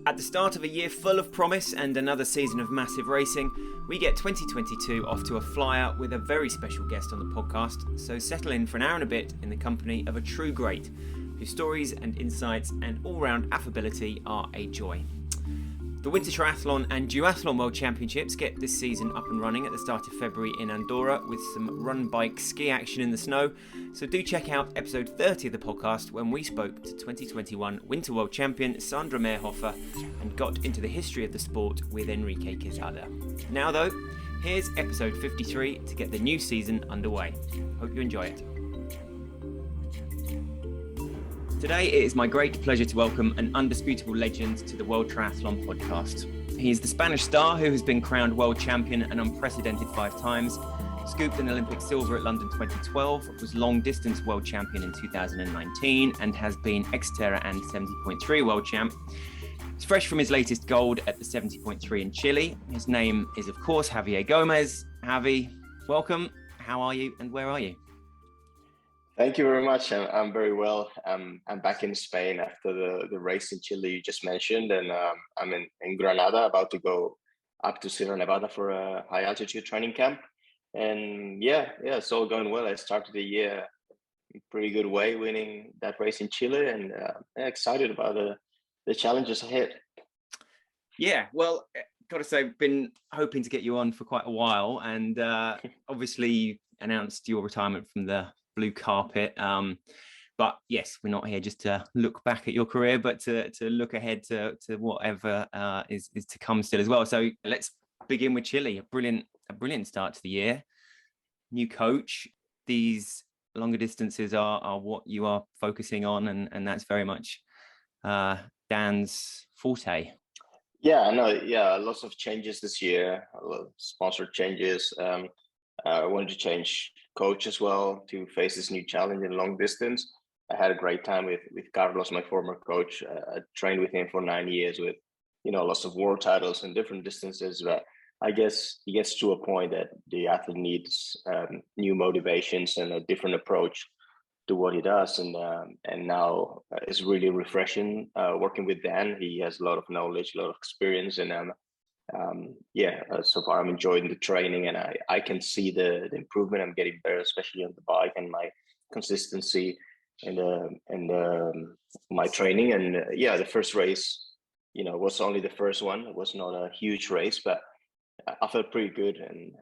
At the start of a year full of promise and another season of massive racing, we get 2022 off to a flyer with a very special guest on the podcast, so settle in for an hour and a bit in the company of a true great, whose stories and insights and all-round affability are a joy. The Winter Triathlon and Duathlon World Championships get this season up and running at the start of February in Andorra with some run, bike, ski action in the snow. So do check out episode 30 of the podcast when we spoke to 2021 Winter World Champion Sandra Meerhofer and got into the history of the sport with Enrique Quezada. Now though, here's episode 53 to get the new season underway. Hope you enjoy it. Today it is my great pleasure to welcome an undisputable legend to the World Triathlon podcast. He is the Spanish star who has been crowned world champion an unprecedented 5 times, scooped an Olympic silver at London 2012, was long distance world champion in 2019, and has been Xterra and 70.3 world champ. He's fresh from his latest gold at the 70.3 in Chile. His name is of course Javier Gomez. Javi, welcome. How are you and where are you? Thank you very much. I'm very well. I'm back in Spain after the race in Chile you just mentioned, and I'm in Granada, about to go up to Sierra Nevada for a high altitude training camp. And yeah, it's all going well. I started the year in a pretty good way, winning that race in Chile, and excited about the challenges ahead. Yeah, well, got to say, been hoping to get you on for quite a while, and obviously you announced your retirement from the blue carpet, but yes, we're not here just to look back at your career, but to look ahead to whatever is to come still as well. So let's begin with Chile. A brilliant start to the year. New coach. These longer distances are what you are focusing on, and that's very much Dan's forte. Yeah, lots of changes this year. A lot of sponsor changes. I wanted to change coach as well to face this new challenge in long distance. I had a great time with Carlos, my former coach. I trained with him for 9 years with, lots of world titles and different distances. But I guess he gets to a point that the athlete needs new motivations and a different approach to what he does. And now it's really refreshing working with Dan. He has a lot of knowledge, a lot of experience, and so far I'm enjoying the training, and I can see the improvement. I'm getting better, especially on the bike, and my consistency and my training. And the first race, was only the first one. It was not a huge race, but I felt pretty good, and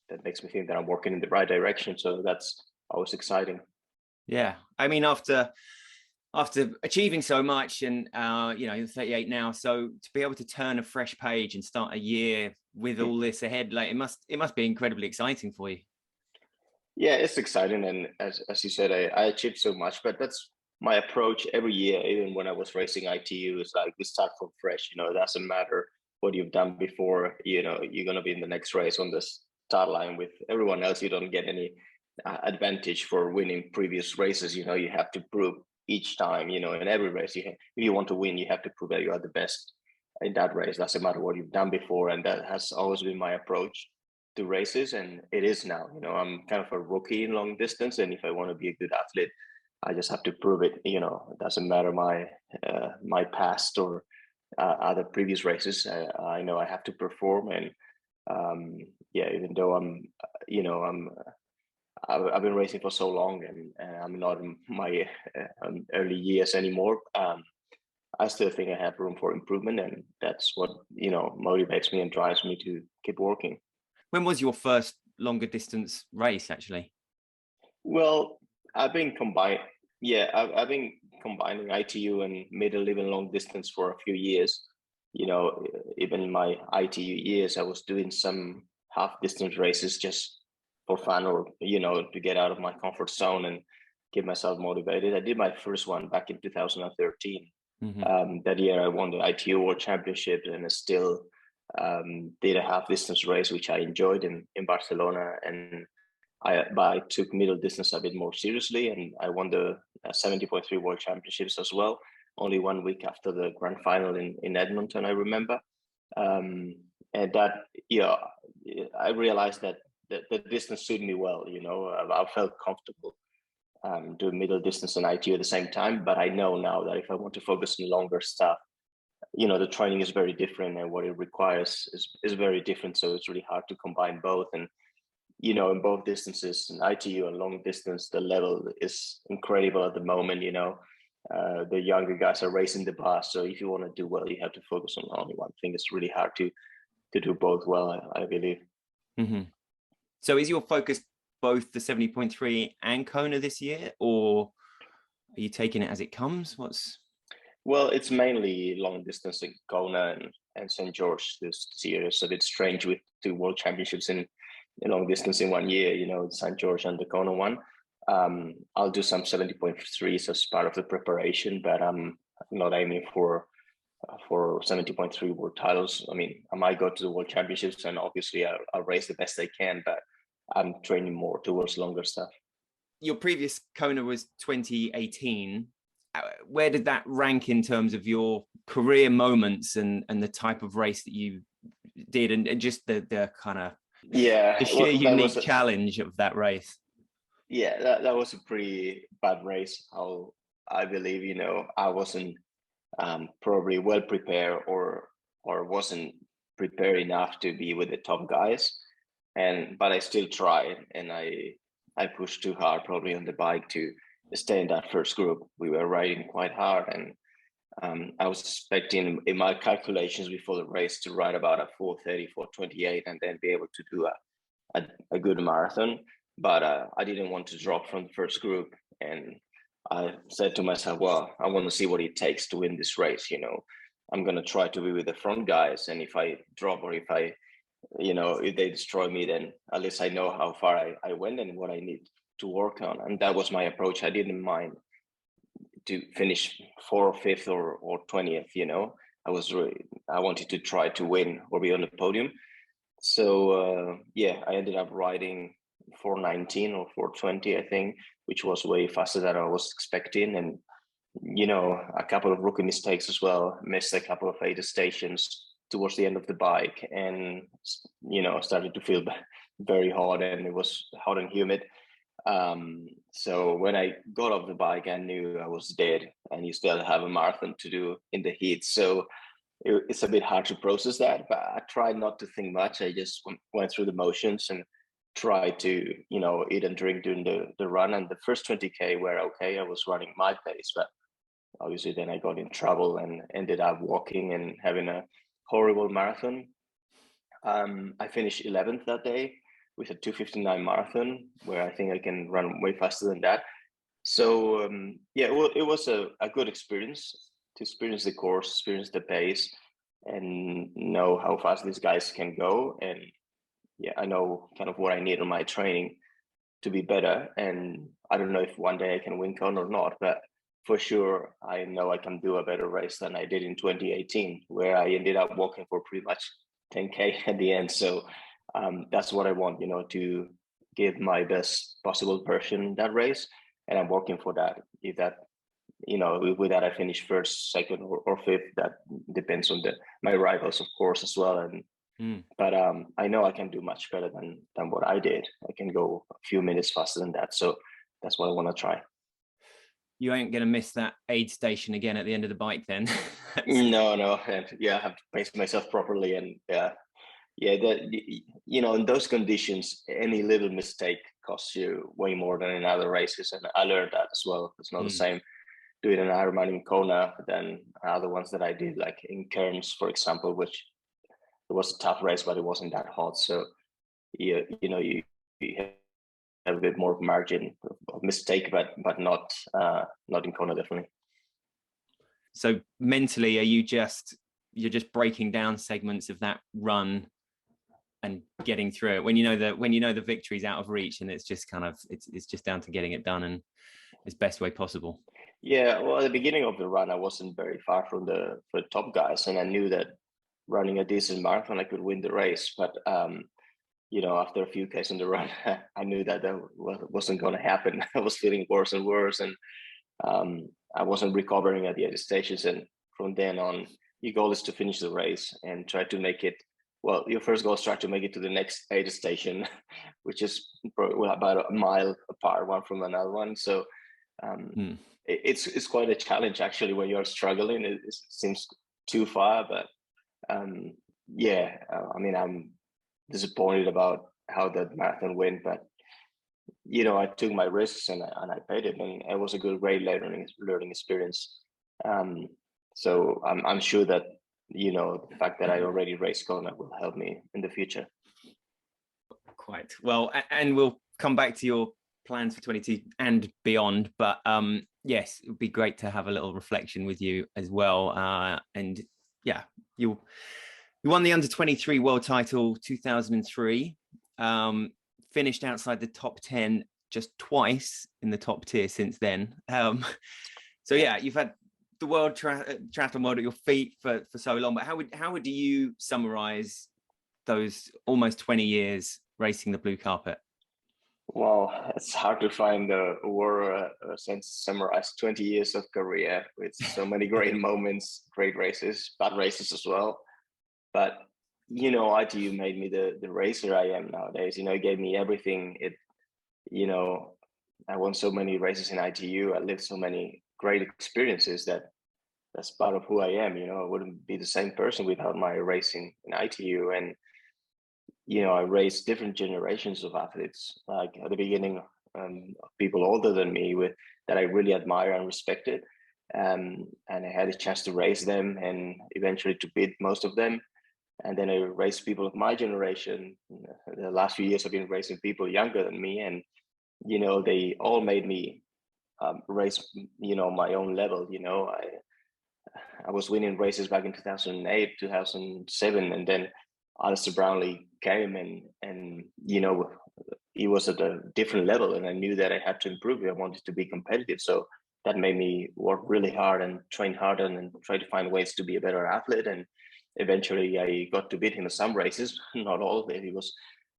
that makes me think that I'm working in the right direction. So that's always exciting. Yeah, I mean, after achieving so much, and you're 38 now, so to be able to turn a fresh page and start a year with all this ahead, like it must be incredibly exciting for you. Yeah, it's exciting, and as you said, I achieved so much, but that's my approach every year. Even when I was racing ITU, it's like we start from fresh. It doesn't matter what you've done before. You're gonna be in the next race on the start line with everyone else. You don't get any advantage for winning previous races. You have to prove each time, in every race, if you want to win, you have to prove that you are the best in that race. Doesn't matter what you've done before, and that has always been my approach to races, and it is now. I'm kind of a rookie in long distance, and if I want to be a good athlete, I just have to prove it. It doesn't matter my past or other previous races. I know I have to perform, and even though I've been racing for so long, and I'm not in my early years anymore. I still think I have room for improvement, and that's what motivates me and drives me to keep working. When was your first longer distance race, actually? Well, I've been combining ITU and middle, even long distance for a few years. Even in my ITU years, I was doing some half distance races just for fun, or to get out of my comfort zone and get myself motivated. I did my first one back in 2013. Mm-hmm. That year I won the ITU World Championship, and I still did a half distance race, which I enjoyed in Barcelona. And I took middle distance a bit more seriously, and I won the 70.3 World Championships as well, only 1 week after the grand final in Edmonton, I remember. And that, I realized that the distance suited me well. I felt comfortable doing middle distance and ITU at the same time. But I know now that if I want to focus on longer stuff, the training is very different, and what it requires is very different. So it's really hard to combine both. And in both distances, in ITU and long distance, the level is incredible at the moment. The younger guys are raising the bar, so if you want to do well, you have to focus on only one thing. It's really hard to do both well, I believe. Mm-hmm. So is your focus both the 70.3 and Kona this year, or are you taking it as it comes? Well, it's mainly long distance in Kona and St. George this year. It's a bit strange with 2 World Championships in long distance in 1 year, St. George and the Kona one. I'll do some 70.3s as part of the preparation, but I'm not aiming for 70.3 world titles. I mean, I might go to the World Championships, and obviously I'll race the best I can, but I'm training more towards longer stuff. Your previous Kona was 2018. Where did that rank in terms of your career moments and the type of race that you did, and just the kind of the sheer unique challenge of that race? Yeah, that was a pretty bad race. I believe, I wasn't probably well prepared or wasn't prepared enough to be with the top guys, but I still tried, and I pushed too hard probably on the bike to stay in that first group. We were riding quite hard, and I was expecting in my calculations before the race to ride about a 4:30, 4:28, and then be able to do a good marathon. But I didn't want to drop from the first group, and I said to myself, well, I want to see what it takes to win this race. I'm going to try to be with the front guys, and if I drop, or if if they destroy me, then at least I know how far I went and what I need to work on. And that was my approach. I didn't mind to finish 4th, 5th, or 20th. I wanted to try to win or be on the podium. So I ended up riding 4:19 or 4:20, I think, which was way faster than I was expecting. And a couple of rookie mistakes as well. Missed a couple of aid stations towards the end of the bike, and started to feel very hot, and it was hot and humid. So when I got off the bike, I knew I was dead, and you still have a marathon to do in the heat. So it's a bit hard to process that, but I tried not to think much. I just went through the motions and tried to, eat and drink during the run. And the first 20K were okay. I was running my pace, but obviously then I got in trouble and ended up walking and having a horrible marathon. I finished 11th that day with a 2:59 marathon, where I think I can run way faster than that. So it was a good experience to experience the course, experience the pace, and know how fast these guys can go. And I know kind of what I need on my training to be better. And I don't know if one day I can win Kona or not, but for sure, I know I can do a better race than I did in 2018, where I ended up walking for pretty much 10K at the end. So that's what I want, to give my best possible version in that race. And I'm working for that. If that, with that I finish first, second, or fifth, that depends on my rivals, of course, as well. But I know I can do much better than what I did. I can go a few minutes faster than that. So that's what I want to try. You ain't going to miss that aid station again at the end of the bike then. No. And I have to pace myself properly. And in those conditions, any little mistake costs you way more than in other races. And I learned that as well. It's not the same doing an Ironman in Kona than other ones that I did, like in Cairns, for example, which it was a tough race, but it wasn't that hot. So you have a bit more margin of mistake, but not in Kona, definitely. So mentally, you're just breaking down segments of that run and getting through it when you know the victory's out of reach, and it's just kind of it's just down to getting it done in as best way possible. Yeah, well, at the beginning of the run, I wasn't very far from the top guys, and I knew that running a decent marathon, I could win the race. But after a few Ks in the run, I knew that wasn't going to happen. I was feeling worse and worse, and I wasn't recovering at the aid stations. And from then on, your goal is to finish the race and try to make it. Well, your first goal is try to make it to the next aid station, which is about a mile apart, one from another one. So it's quite a challenge, actually, when you're struggling. It seems too far, but I mean, I'm disappointed about how that marathon went, but I took my risks and I paid it, and it was a great learning experience. Um, so I'm sure that the fact that I already raced Kona will help me in the future. Quite well, and we'll come back to your plans for 22 and beyond. But yes, it would be great to have a little reflection with you as well. And yeah, you won the under 23 world title 2003. Finished outside the top 10 just twice in the top tier since then. So yeah, you've had the world triathlon world at your feet for so long. But how would you summarize those almost 20 years racing the blue carpet? Well, it's hard to find a word since summarize 20 years of career with so many great moments, great races, bad races as well. But ITU made me the racer I am nowadays. It gave me everything. I won so many races in ITU. I lived so many great experiences that's part of who I am. I wouldn't be the same person without my racing in ITU. And I raised different generations of athletes. Like at the beginning, people older than me that I really admire and respected. And I had a chance to raise them and eventually to beat most of them. And then I raised people of my generation. The last few years I've been raising people younger than me, and they all made me race my own level. I was winning races back in 2008, 2007, and then Alistair Brownlee came and he was at a different level, and I knew that I had to improve. I wanted to be competitive, so that made me work really hard and train harder and try to find ways to be a better athlete. And eventually, I got to beat him in some races, not all. He was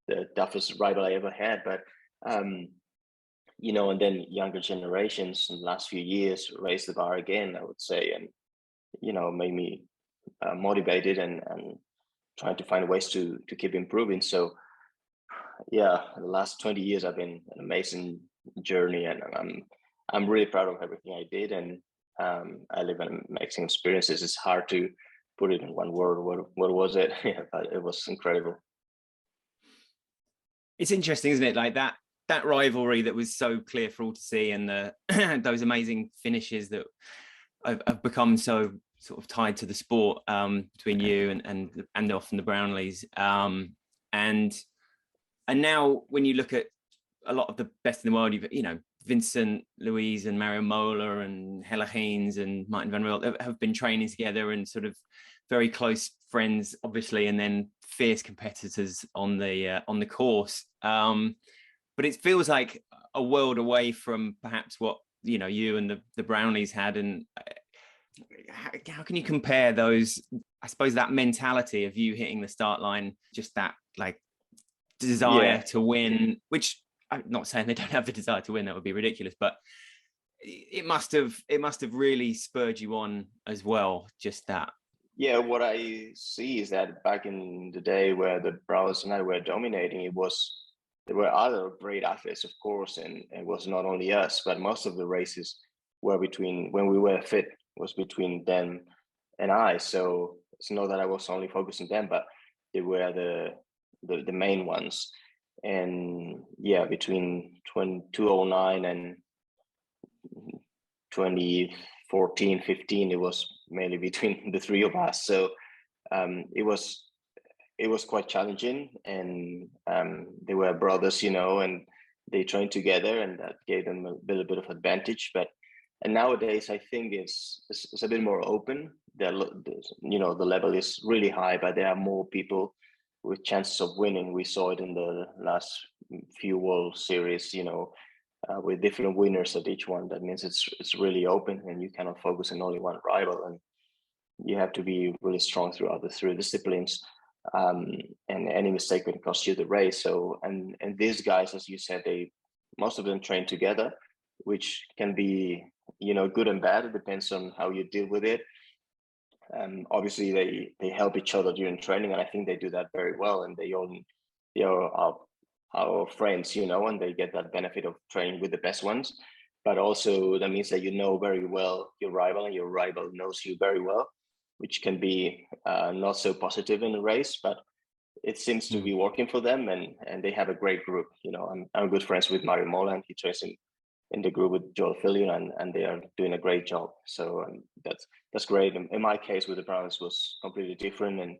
the toughest rival I ever had, but and then younger generations in the last few years raised the bar again, I would say, and made me motivated and trying to find ways to keep improving. So yeah, the last 20 years have been an amazing journey, and I'm really proud of everything I did, and I live in amazing experiences. It's hard to put it in one word. What was it? Yeah, but it was incredible. It's interesting, isn't it? Like that rivalry that was so clear for all to see, and the those amazing finishes that have become so sort of tied to the sport, between you and often the Brownlees, and now when you look at a lot of the best in the world, Vincent Louise and Mario Mola and Helle Heens and Martin van Riel have been training together and sort of very close friends, obviously, and then fierce competitors on the course. But it feels like a world away from perhaps what you and the Brownlees had. And how can you compare those? I suppose that mentality of you hitting the start line, just that like desire to win, which I'm not saying they don't have the desire to win, that would be ridiculous, but it must have really spurred you on as well, just that. Yeah, what I see is that back in the day where the Brownlees and I were dominating, there were other great athletes, of course, and it was not only us, but most of the races were when we were fit, was between them and I. So it's not that I was only focusing them, but they were the main ones. And yeah, between 2009 and 2014, 15, it was mainly between the three of us. So it was quite challenging, and they were brothers, and they trained together, and that gave them a little bit of advantage. And nowadays, I think it's a bit more open. The level is really high, but there are more people with chances of winning. We saw it in the last few World Series, with different winners at each one. That means it's really open, and you cannot focus on only one rival, and you have to be really strong throughout the three disciplines. And any mistake can cost you the race. So and these guys, as you said, most of them train together, which can be good and bad. It depends on how you deal with it. Obviously, they help each other during training, and I think they do that very well. And they are our friends, and they get that benefit of training with the best ones. But also that means that very well your rival, and your rival knows you very well. which can be not so positive in a race, but it seems to be working for them, and they have a great group. I'm good friends with Mario Mola, and he trains in the group with Joel Fillion, and they are doing a great job. So that's great. In my case with the Browns was completely different, and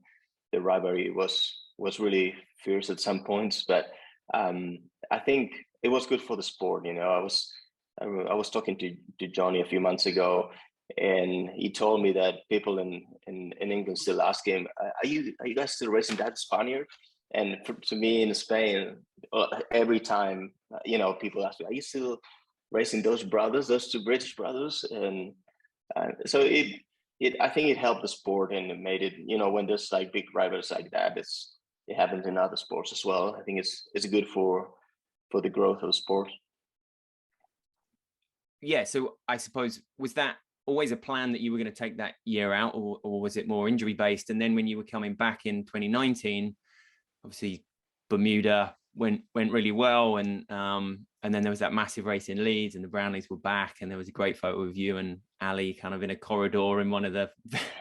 the rivalry was really fierce at some points, but I think it was good for the sport. I was talking to Johnny a few months ago, and he told me that people in England still ask him, are you guys still racing that Spaniard? And to me in Spain, every time, people ask me, are you still racing those brothers, those two British brothers? And so I think it helped the sport, and it made it, when there's like big rivals like that, it happens in other sports as well. I think it's good for the growth of the sport. Yeah, so I suppose, was that always a plan that you were going to take that year out, or was it more injury based? And then when you were coming back in 2019, obviously Bermuda went really well, and then there was that massive race in Leeds, and the Brownlees were back, and there was a great photo of you and Ali kind of in a corridor in one of the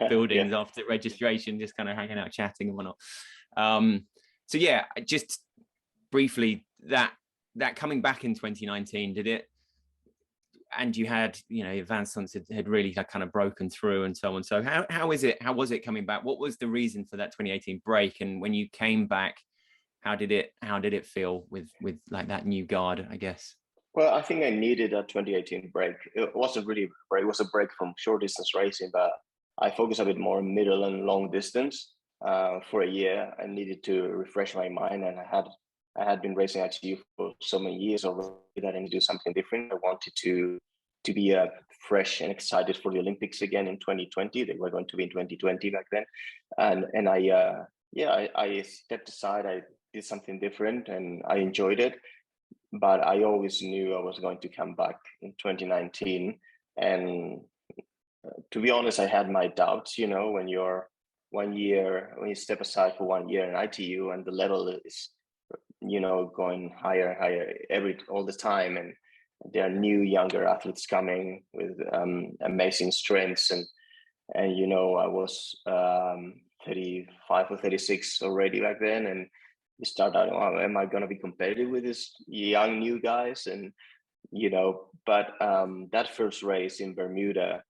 buildings yeah. After registration, just kind of hanging out, chatting and whatnot. So yeah, just briefly, that coming back in 2019, did it? And you had, advanced stunts had really kind of broken through and so on. So how was it coming back? What was the reason for that 2018 break? And when you came back, how did it feel with like that new guard, I guess? Well, I think I needed a 2018 break. It wasn't really a break. It was a break from short distance racing, but I focused a bit more on middle and long distance. For a year, I needed to refresh my mind, and I had been racing ITU for so many years already that I needed to do something different. I wanted to be fresh and excited for the Olympics again in 2020. They were going to be in 2020 back then, and I stepped aside. I did something different, and I enjoyed it. But I always knew I was going to come back in 2019, and to be honest, I had my doubts. When you're when you step aside for 1 year in ITU, and the level is going higher and higher all the time, and there are new younger athletes coming with amazing strengths, and I was 35 or 36 already back then, and you start out, am I going to be competitive with these young new guys? And but that first race in Bermuda,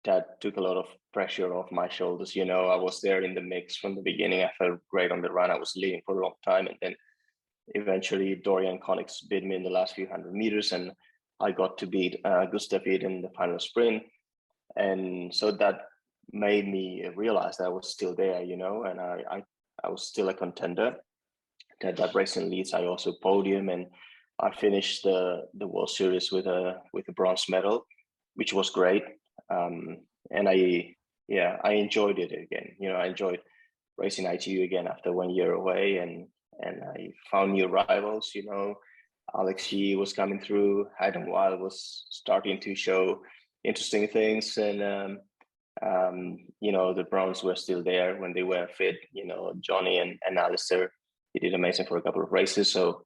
that took a lot of pressure off my shoulders. I was there in the mix from the beginning. I felt great on the run. I was leading for a long time, and then eventually Dorian Connick beat me in the last few 100 meters, and I got to beat Gustav Id in the final sprint. And so that made me realize that I was still there, and I was still a contender. That race in Leeds, I also podium, and I finished the World Series with a bronze medal, which was great. And I enjoyed it again. I enjoyed racing ITU again after 1 year away, and I found new rivals. Alex Yee was coming through. Hayden Wild was starting to show interesting things, and the Browns were still there when they were fit. Johnny and Alistair, he did amazing for a couple of races. So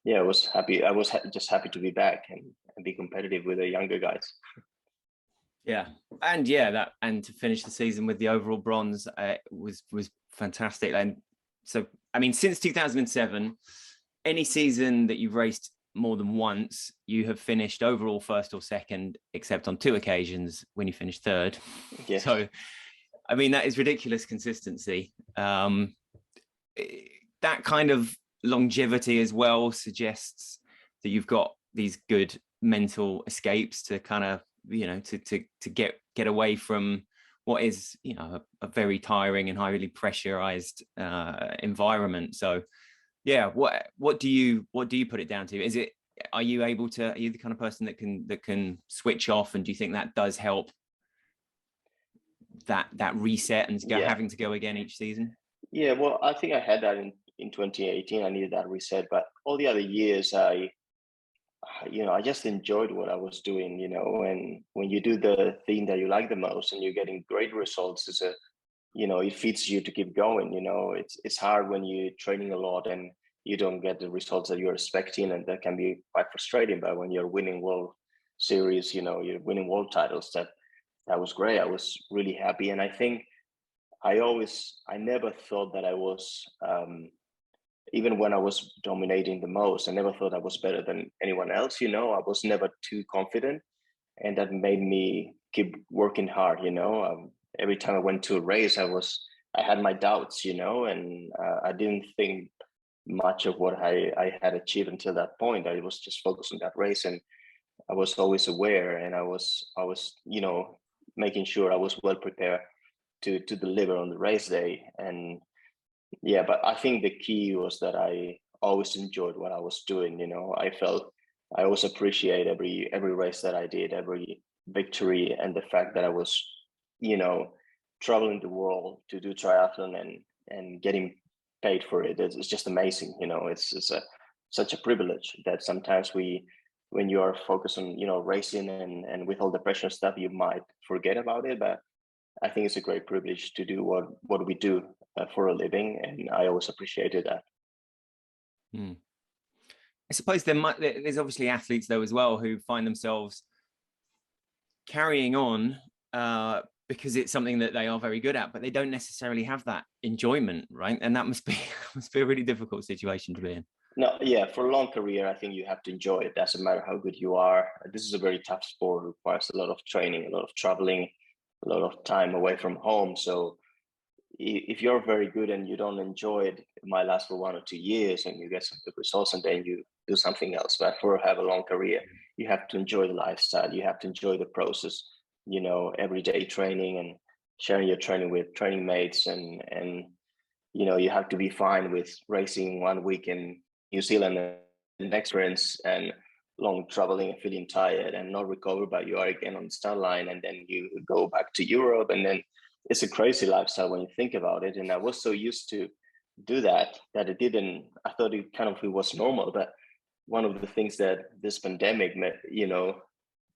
yeah, I was happy. I was just happy to be back and be competitive with the younger guys. Yeah, and to finish the season with the overall bronze was fantastic. And so, I mean, since 2007, any season that you've raced more than once, you have finished overall first or second, except on 2 occasions when you finished third. Yes. So, I mean, that is ridiculous consistency. That kind of longevity as well suggests that you've got these good mental escapes to kind of, to get away from what is, a very tiring and highly pressurized environment. So yeah, what do you put it down to? Are you the kind of person that can switch off, and do you think that does help that reset and having to go again each season? Yeah, well, I think I had that in 2018. I needed that reset, but all the other years I just enjoyed what I was doing, and when you do the thing that you like the most and you're getting great results, it feeds you to keep going. It's hard when you're training a lot and you don't get the results that you're expecting, and that can be quite frustrating. But when you're winning World Series, you're winning world titles, that was great. I was really happy. And I think I never thought that I was, even when I was dominating the most, I never thought I was better than anyone else. I was never too confident, and that made me keep working hard. Every time I went to a race, I had my doubts, and I didn't think much of what I had achieved until that point. I was just focused on that race, and I was always aware, and I was making sure I was well prepared to deliver on the race day. And yeah, but I think the key was that I always enjoyed what I was doing. I always appreciate every race that I did, every victory, and the fact that I was, you know, traveling the world to do triathlon and getting paid for it. It's just amazing. Such a privilege that sometimes when you are focused on racing and with all the pressure and stuff, you might forget about it. But I think it's a great privilege to do what we do for a living, and I always appreciated that. Hmm. I suppose there's obviously athletes though as well who find themselves carrying on because it's something that they are very good at, but they don't necessarily have that enjoyment, right? And that must be a really difficult situation to be in. No, yeah, for a long career, I think you have to enjoy it. Doesn't matter how good you are. This is a very tough sport. It requires a lot of training, a lot of traveling, a lot of time away from home. So if you're very good and you don't enjoy it, it might last for 1 or 2 years and you get some good results and then you do something else. But for have a long career, you have to enjoy the lifestyle. You have to enjoy the process, everyday training and sharing your training with training mates and you have to be fine with racing 1 week in New Zealand and the next experience and long traveling and feeling tired and not recover, but you are again on the start line and then you go back to Europe, and then it's a crazy lifestyle when you think about it. And I was so used to do that I thought it was normal. But one of the things that this pandemic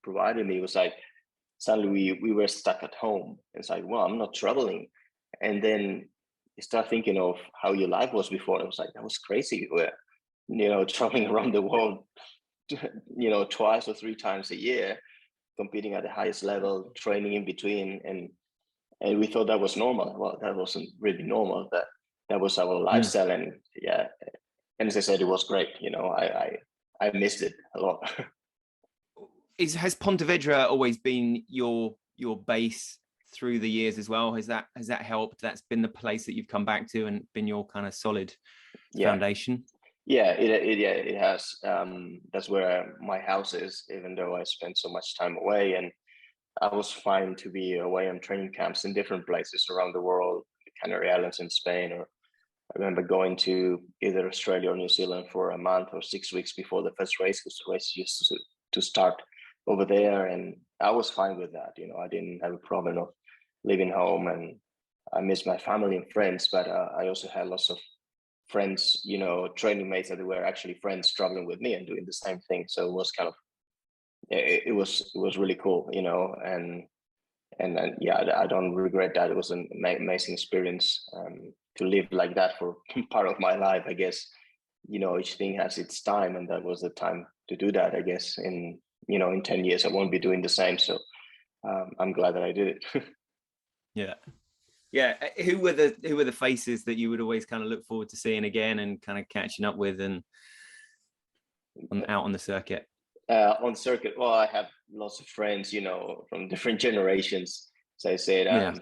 provided me was like suddenly we were stuck at home. It's like, well, I'm not traveling. And then you start thinking of how your life was before. It was like, that was crazy. We're traveling around the world twice or 3 times a year, competing at the highest level, training in between, and we thought that was normal. Well, that wasn't really normal. That was our lifestyle, and yeah, and as I said, it was great. I missed it a lot. Has Pontevedra always been your base through the years as well? Has that helped? That's been the place that you've come back to and been your kind of solid foundation? Yeah, it has. That's where my house is, even though I spent so much time away. And I was fine to be away on training camps in different places around the world, the Canary Islands in Spain, or I remember going to either Australia or New Zealand for a month or 6 weeks before the first race, because the race used to start over there. And I was fine with that. I didn't have a problem of leaving home, and I miss my family and friends, but I also had lots of friends, training mates that were actually friends traveling with me and doing the same thing. So it was kind of, it was really cool, and yeah, I don't regret that. It was an amazing experience to live like that for part of my life, I guess. Each thing has its time, and that was the time to do that, I guess. In 10 years, I won't be doing the same. So I'm glad that I did it. Yeah. Who were the faces that you would always kind of look forward to seeing again and kind of catching up with and out on the circuit? On circuit, well, I have lots of friends, from different generations. So I said,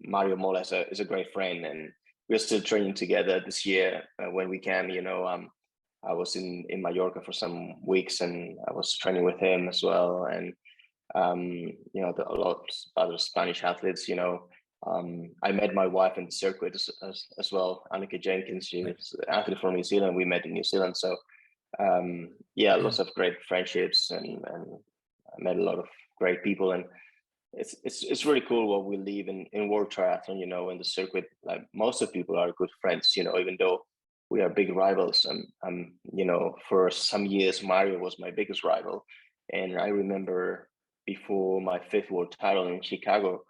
Mario Mola is a great friend, and we're still training together this year when we can. I was in Mallorca for some weeks, and I was training with him as well. And a lot of other Spanish athletes. I met my wife in the circuit as well, Annika Jenkins. She was an athlete from New Zealand. We met in New Zealand, so lots of great friendships, and I met a lot of great people, and it's really cool what we live in World Triathlon. In the circuit, like most of people are good friends. Even though we are big rivals, and for some years Mario was my biggest rival, and I remember before my 5th world title in Chicago,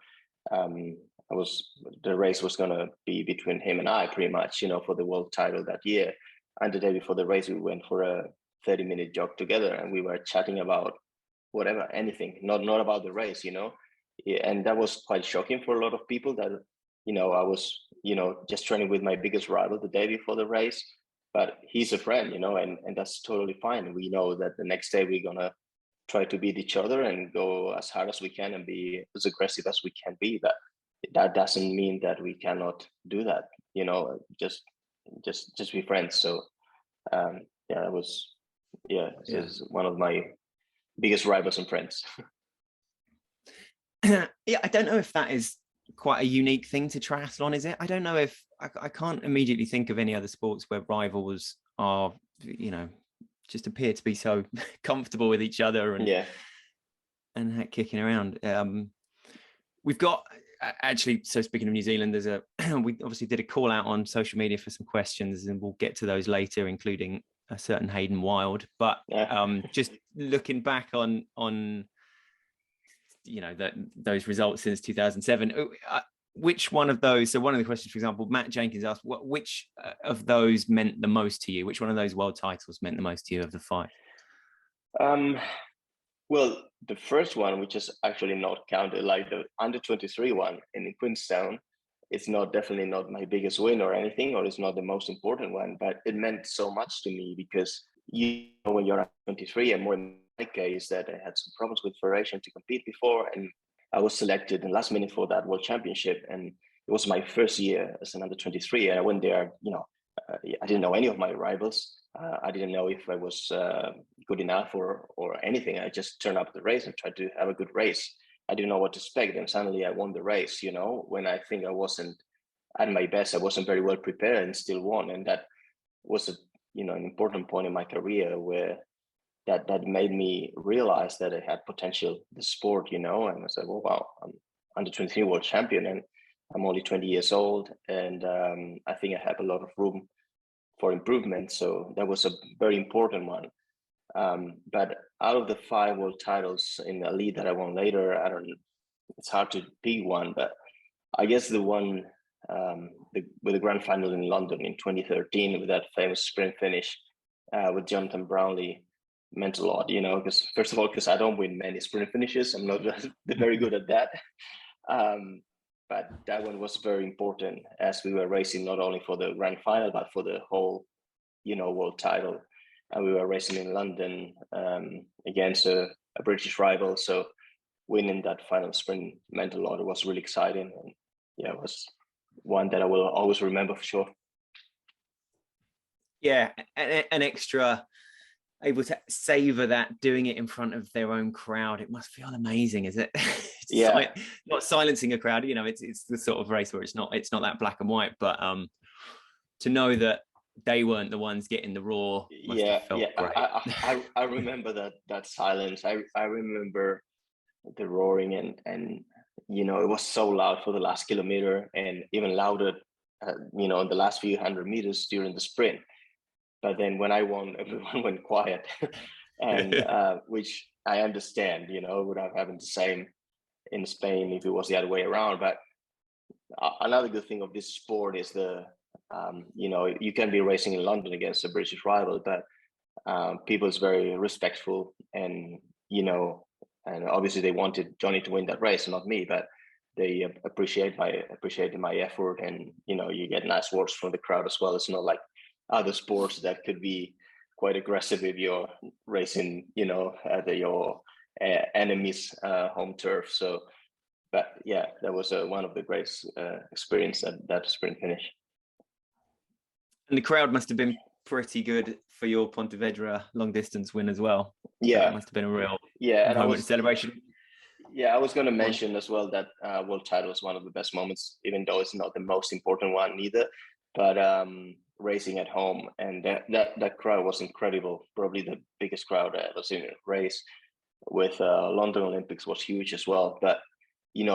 the race was going to be between him and I pretty much, for the world title that year. And the day before the race, we went for a 30-minute jog together, and we were chatting about whatever, anything, not about the race, and that was quite shocking for a lot of people that, I was, just training with my biggest rival the day before the race, but he's a friend, and that's totally fine. We know that the next day we're gonna try to beat each other and go as hard as we can and be as aggressive as we can be. That doesn't mean that we cannot do that, just be friends. So that was, this is one of my biggest rivals and friends. Yeah, I don't know if that is quite a unique thing to triathlon, is it? I don't know if I can't immediately think of any other sports where rivals are, just appear to be so comfortable with each other and kicking around. We've got actually, so speaking of New Zealand, we obviously did a call out on social media for some questions, and we'll get to those later, including a certain Hayden Wild. But just looking back on those results since 2007, which one of those, so one of the questions, for example, Matt Jenkins asked, which of those meant the most to you? Which one of those world titles meant the most to you of the 5? Well, the first one, which is actually not counted, like the under 23 one in Queenstown, it's definitely not my biggest win or anything, or it's not the most important one, but it meant so much to me because when you're at 23, and more in my case, that I had some problems with federation to compete before, and I was selected in last minute for that World Championship, and it was my first year as an under 23, and I went there. I didn't know any of my rivals. I didn't know if I was good enough or anything. I just turned up the race and tried to have a good race. I didn't know what to expect, and suddenly I won the race. When I think I wasn't at my best, I wasn't very well prepared, and still won. And that was an important point in my career where that made me realize that I had potential in the sport. And I said, well, wow, I'm under 23 world champion, and I'm only 20 years old, and I think I have a lot of room for improvement. So that was a very important one. But out of the 5 world titles in the elite that I won later, it's hard to pick one, but I guess the one with the grand final in London in 2013 with that famous sprint finish with Jonathan Brownlee meant a lot, because first of all, because I don't win many sprint finishes. I'm not very good at that. But that one was very important as we were racing not only for the grand final, but for the whole, world title. And we were racing in London against a British rival. So winning that final sprint meant a lot. It was really exciting. And it was one that I will always remember for sure. Yeah, an extra able to savor that, doing it in front of their own crowd. It must feel amazing, is it? Not silencing a crowd, it's the sort of race where it's not that black and white, but to know that they weren't the ones getting the roar must have felt great. I remember that silence. I remember the roaring, and it was so loud for the last kilometer, and even louder in the last few hundred meters during the sprint. But then when I won, everyone went quiet, and which I understand, would have happened the same in Spain if it was the other way around. But another good thing of this sport is you can be racing in London against a British rival, but people is very respectful, and and obviously they wanted Johnny to win that race, not me, but they appreciated my effort, and you get nice words from the crowd as well. It's not like other sports that could be quite aggressive if you're racing, at your enemy's home turf. So, but yeah, that was one of the great experience that sprint finish. And the crowd must have been pretty good for your Pontevedra long distance win as well. Yeah, that must have been a real moment of celebration. Yeah, I was going to mention as well that world title was one of the best moments, even though it's not the most important one either. But racing at home, and that crowd was incredible. Probably the biggest crowd I ever seen in a race. With London Olympics was huge as well. But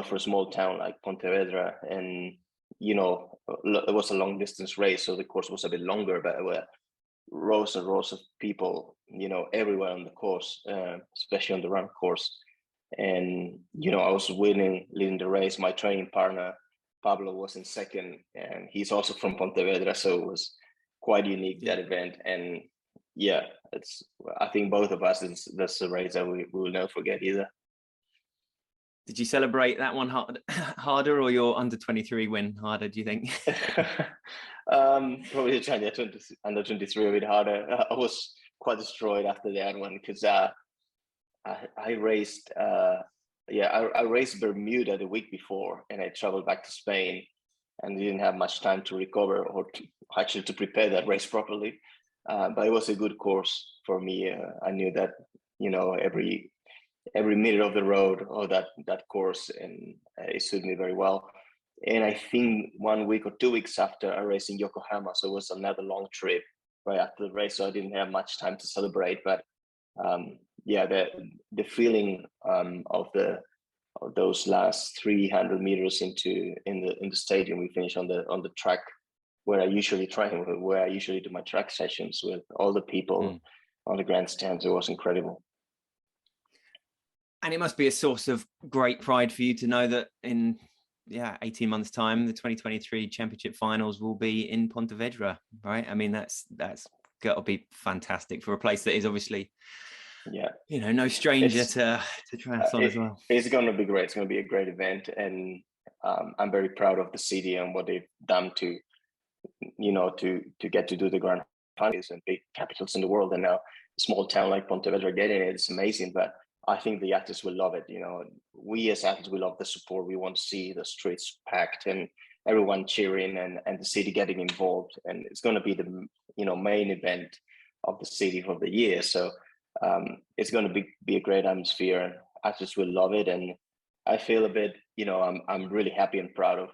for a small town like Pontevedra, and it was a long distance race, so the course was a bit longer, but there were rows and rows of people, everywhere on the course, especially on the run course. And I was leading the race. My training partner Pablo was in second, and he's also from Pontevedra, so it was quite unique, that event. And I think both of us, that's a race that we will never forget either. Did you celebrate that one harder, or your under 23 win harder, do you think? Probably trying to under 23 a bit harder. I was quite destroyed after that one because I raced I raced Bermuda the week before, and I traveled back to Spain and didn't have much time to recover or actually to prepare that race properly. But it was a good course for me. I knew that, you know, every minute of the road or that course, and it suited me very well. And I think 1 week or 2 weeks after I raced in Yokohama, so it was another long trip right after the race, so I didn't have much time to celebrate. But yeah, the feeling of those last 300 meters in the stadium, we finished on the track where I usually train, where I usually do my track sessions with all the people on the grandstands. It was incredible. And it must be a source of great pride for you to know that in 18 months time, the 2023 championship finals will be in Pontevedra, right? I mean, that's got to be fantastic for a place that is obviously, you know, no stranger to triathlon as well. It's going to be great. It's going to be a great event, and I'm very proud of the city and what they've done to, you know, to get to do the grand finals and big capitals in the world, and now a small town like Pontevedra getting it. It's amazing. But I think the athletes will love it. You know, we as athletes, we love the support. We want to see the streets packed and everyone cheering and the city getting involved. And it's going to be the, you know, main event of the city for the year. So it's going to be a great atmosphere, and athletes will love it. And I feel a bit, you know, I'm really happy and proud of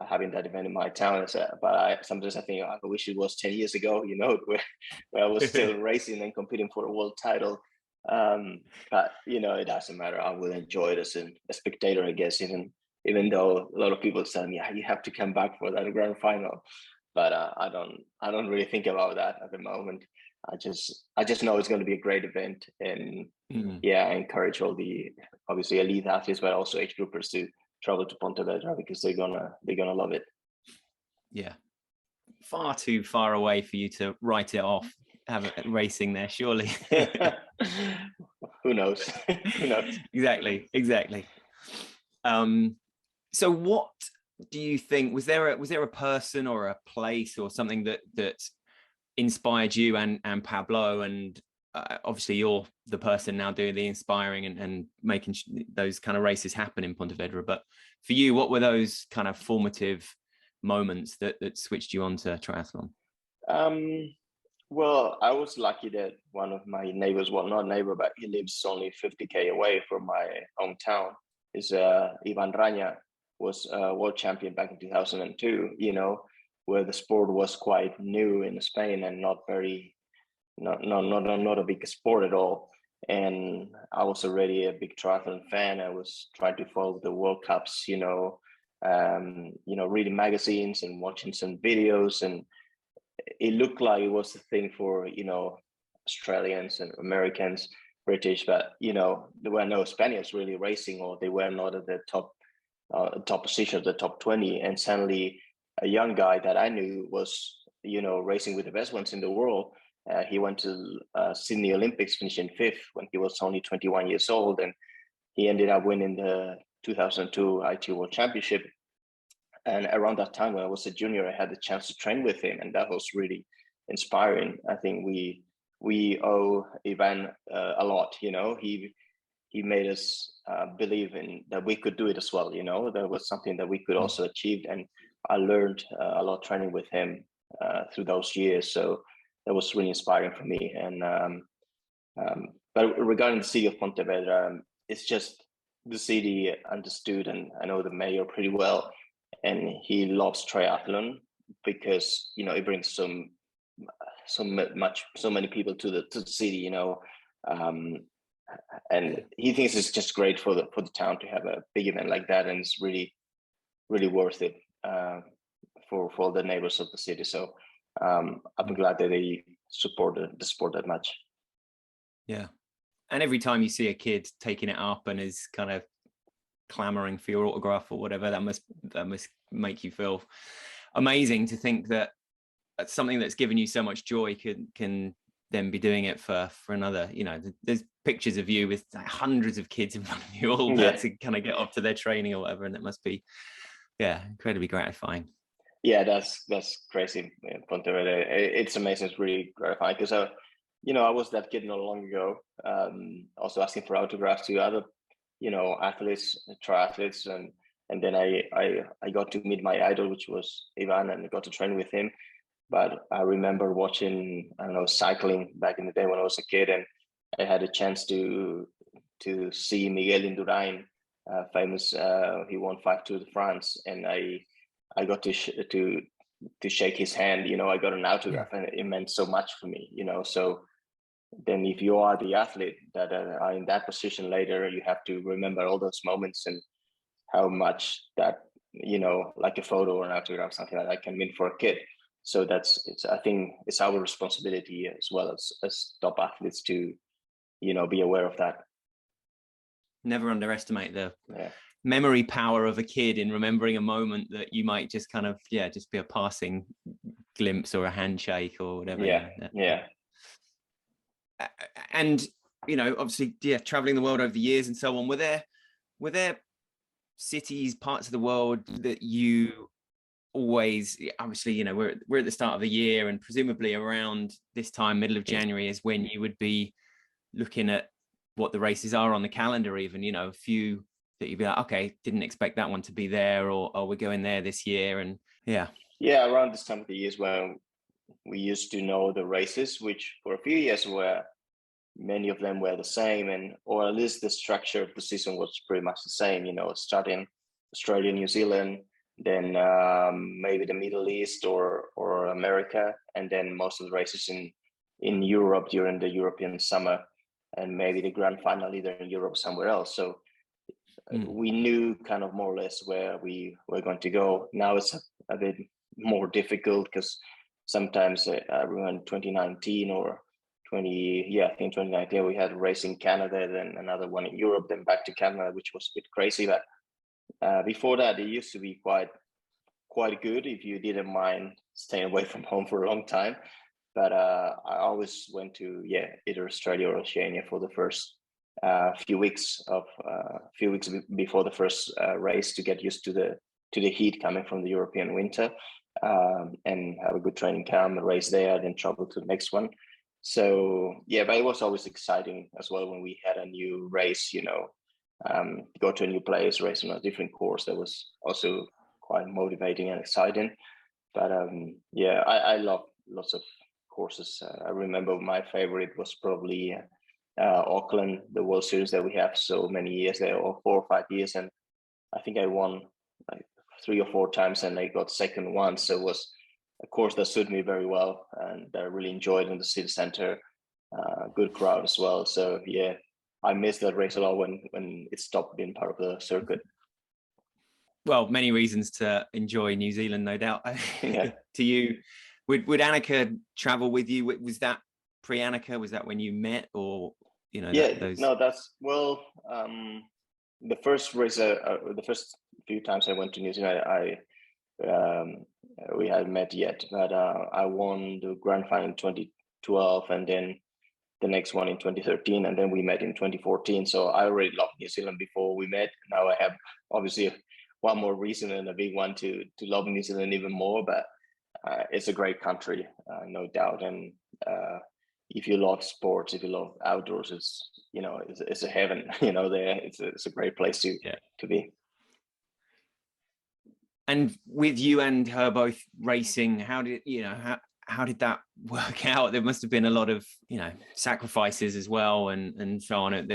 having that event in my town. But sometimes I think I wish it was 10 years ago, you know, where I was still racing and competing for a world title. But you know, it doesn't matter. I will enjoy it as a spectator, I guess, even though a lot of people tell me, you have to come back for that grand final. But I don't really think about that at the moment. I just know it's going to be a great event, and I encourage all the obviously elite athletes, but also age groupers to travel to Pontevedra because they're gonna love it. Yeah, far too far away for you to write it off. Have it racing there, surely. Who knows? Who knows? Exactly. So what do you think, was there a person or a place or something that inspired you and Pablo, and obviously you're the person now doing the inspiring and making those kind of races happen in Pontevedra, but for you, what were those kind of formative moments that switched you on to triathlon? Well, I was lucky that one of my neighbors, well, not neighbor, but he lives only 50K away from my hometown, is Ivan Raña, was world champion back in 2002, you know, where the sport was quite new in Spain and not a big sport at all. And I was already a big triathlon fan. I was trying to follow the World Cups, you know, reading magazines and watching some videos, and it looked like it was a thing for, you know, Australians and Americans, British, but, you know, there were no Spaniards really racing, or they were not at the top position, the top 20. And suddenly a young guy that I knew was, you know, racing with the best ones in the world. He went to Sydney Olympics, finishing 5th when he was only 21 years old. And he ended up winning the 2002 IT World Championship. And around that time, when I was a junior, I had the chance to train with him, and that was really inspiring. I think we owe Ivan a lot. You know, he made us believe in that we could do it as well. You know, that was something that we could also achieve, and I learned a lot training with him through those years. So that was really inspiring for me. And but regarding the city of Pontevedra, it's just the city understood, and I know the mayor pretty well. And he loves triathlon because, you know, it brings so many people to the city, you know, and he thinks it's just great for the town to have a big event like that, and it's really worth it for the neighbors of the city. So I'm glad that they supported the sport that much. Yeah, and every time you see a kid taking it up and is kind of clamoring for your autograph or whatever, that must make you feel amazing to think that something that's given you so much joy can then be doing it for another, there's pictures of you with like hundreds of kids in front of you all about to kind of get up to their training or whatever, and it must be incredibly gratifying. Yeah, that's crazy, Pontevedra. It's amazing. It's really gratifying because I was that kid not long ago, also asking for autographs to other athletes, triathletes, and then I got to meet my idol, which was Ivan, and I got to train with him. But I remember watching, I don't know, cycling back in the day when I was a kid, and I had a chance to see Miguel Indurain, famous. He won 5 Tours de France, and I got to shake his hand. I got an autograph, and it meant so much for me. So then, if you are the athlete that are in that position later, you have to remember all those moments and how much that like a photo or an autograph, something like that, can mean for a kid. So I think it's our responsibility as well as top athletes to be aware of that. Never underestimate the memory power of a kid in remembering a moment that you might just kind of just be a passing glimpse or a handshake or whatever. And obviously traveling the world over the years and so on, were there cities, parts of the world that you always, obviously we're at the start of the year, and presumably around this time, middle of January, is when you would be looking at what the races are on the calendar, even a few that you'd be like, okay, didn't expect that one to be there, or we're going there this year. And around this time of the year is when we used to know the races, which for a few years were, many of them were the same, or at least the structure of the season was pretty much the same, starting Australia, New Zealand, then maybe the Middle East or America, and then most of the races in Europe during the European summer, and maybe the grand final either in Europe or somewhere else. So we knew kind of more or less where we were going to go. Now it's a bit more difficult because sometimes around 2019 or I think 2019 we had a race in Canada, then another one in Europe, then back to Canada, which was a bit crazy. But before that, it used to be quite good if you didn't mind staying away from home for a long time. But I always went to either Australia or Oceania for the first few weeks before the first race to get used to the heat coming from the European winter, and have a good training camp, race there, then travel to the next one. So but it was always exciting as well when we had a new race, go to a new place, race on a different course. That was also quite motivating and exciting. But I love lots of courses. I remember my favorite was probably Auckland, the World Series that we have so many years there, or 4 or 5 years, and I think I won like 3 or 4 times, and I got second once. So it was a course that suited me very well, and I really enjoyed in the city center. Good crowd as well. So I missed that race a lot when it stopped being part of the circuit. Well, many reasons to enjoy New Zealand, no doubt. To you, would Annika travel with you? Was that pre-Annika? Was that when you met, or No, that's the first race. The first few times I went to New Zealand, we hadn't met yet, but I won the grand final in 2012, and then the next one in 2013, and then we met in 2014. So I already loved New Zealand before we met. Now I have obviously one more reason, and a big one, to love New Zealand even more. But it's a great country, no doubt. And if you love sports, if you love outdoors, it's a heaven. There it's a great place to be. And with you and her both racing, how did that work out? There must have been a lot of sacrifices as well, and so on.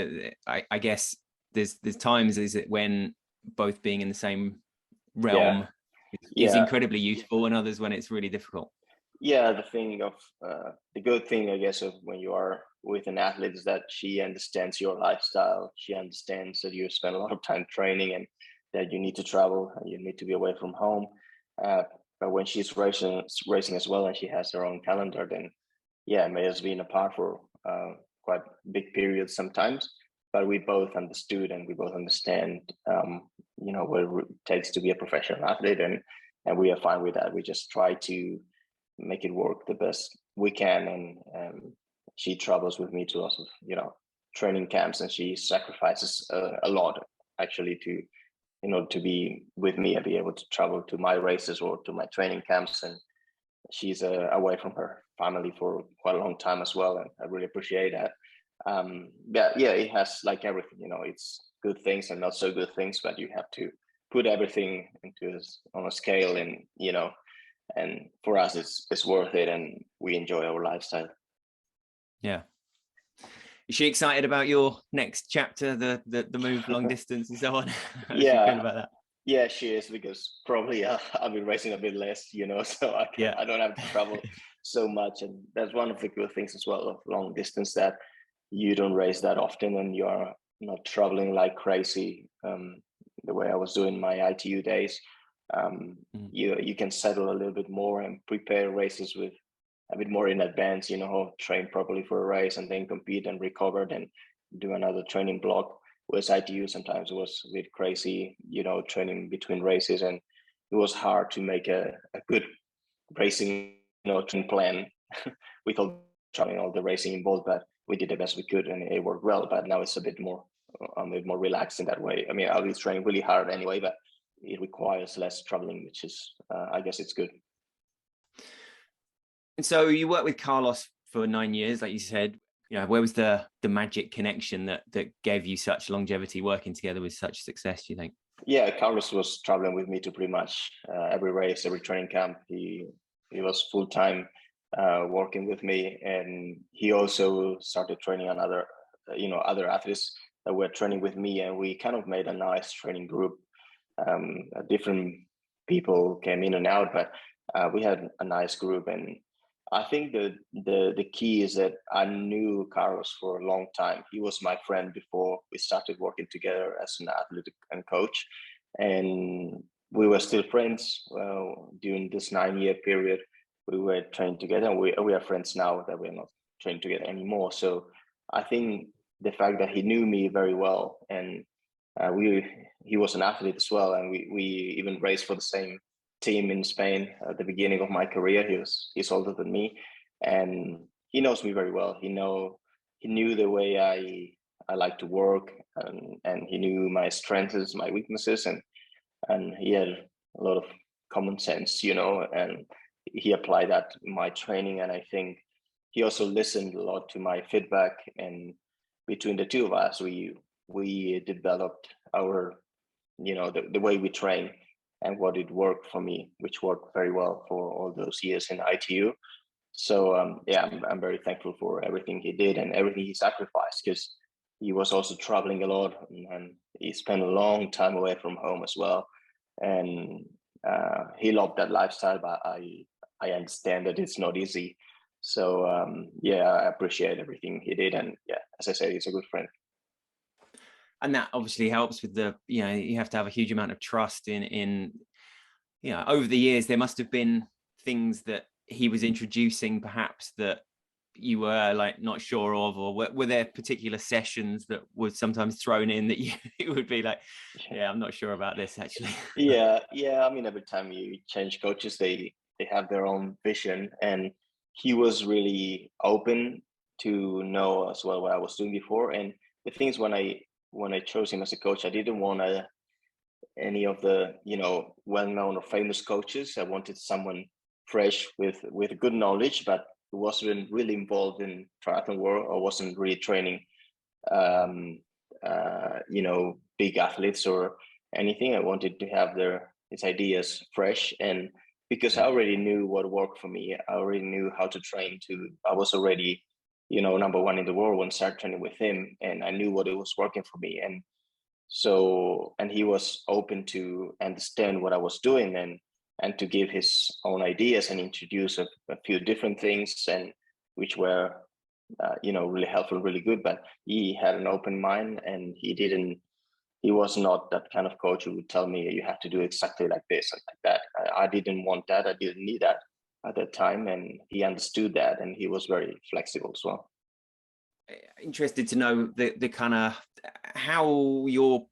I guess there's times is it when both being in the same realm is incredibly useful, and others when it's really difficult. The good thing, I guess, of when you are with an athlete is that she understands your lifestyle. She understands that you spend a lot of time training and that you need to travel and you need to be away from home. But when she's racing as well, and she has her own calendar, then May has been apart for quite big periods sometimes. But we both understood, and we both understand, what it takes to be a professional athlete, and we are fine with that. We just try to make it work the best we can, and she travels with me to lots of, training camps, and she sacrifices a lot actually to, to be with me and be able to travel to my races or to my training camps. And she's away from her family for quite a long time as well, and I really appreciate that. Yeah, it has like everything, it's good things and not so good things, but you have to put everything on a scale, and and for us it's worth it, and we enjoy our lifestyle. Yeah. Is she excited about your next chapter, the move long distance and so on? How's she feel about that? Yeah, she is, because probably I'll be racing a bit less, so I don't have to travel so much. And that's one of the good things as well of long distance, that you don't race that often and you're not traveling like crazy. The way I was doing my ITU days, you can settle a little bit more and prepare races with a bit more in advance, train properly for a race and then compete and recover, then do another training block. Whereas ITU sometimes was a bit crazy, training between races, and it was hard to make a good racing, train plan with all the racing involved. But we did the best we could, and it worked well. But now it's a bit more relaxed in that way. I mean, I'll be training really hard anyway, but it requires less traveling, which is, I guess it's good. And so you worked with Carlos for 9 years, like you said. Where was the magic connection that gave you such longevity working together with such success, do you think? Yeah, Carlos was traveling with me to pretty much every race, every training camp. He was full-time working with me, and he also started training other athletes that were training with me, and we kind of made a nice training group. Different people came in and out, but we had a nice group. And I think the key is that I knew Carlos for a long time. He was my friend before we started working together as an athlete and coach, and we were still friends. Well, during this 9-year period, we were training together, and we are friends now that we're not training together anymore. So I think the fact that he knew me very well, and he was an athlete as well, and we even raced for the same team in Spain at the beginning of my career. He's older than me, and he knows me very well. He knew the way I like to work, and he knew my strengths, my weaknesses, and he had a lot of common sense, and he applied that in my training. And I think he also listened a lot to my feedback, and between the two of us, we developed our, the way we train and what it worked for me, which worked very well for all those years in ITU. So I'm very thankful for everything he did and everything he sacrificed, because he was also traveling a lot, and he spent a long time away from home as well. And he loved that lifestyle, but I understand that it's not easy. So I appreciate everything he did, and as I said, he's a good friend. And that obviously helps with you have to have a huge amount of trust in over the years. There must have been things that he was introducing perhaps that you were like not sure of, or were there particular sessions that were sometimes thrown in that it would be like, I'm not sure about this actually? Yeah. I mean, every time you change coaches, they have their own vision, and he was really open to know as well what I was doing before. And the things when I chose him as a coach, I didn't want any of the well-known or famous coaches. I wanted someone fresh with good knowledge, but who wasn't really involved in triathlon world or wasn't really training big athletes or anything. I wanted to have his ideas fresh, and because I already knew what worked for me, I already knew how to train. I was already number one in the world when I started training with him, and I knew what it was working for me. And so, and he was open to understand what I was doing, and to give his own ideas and introduce a few different things, and which were really helpful, really good. But he had an open mind, and he was not that kind of coach who would tell me you have to do exactly like this and like that. I didn't want that. I didn't need that at that time, and he understood that, and he was very flexible as well. Interested to know the kind of how your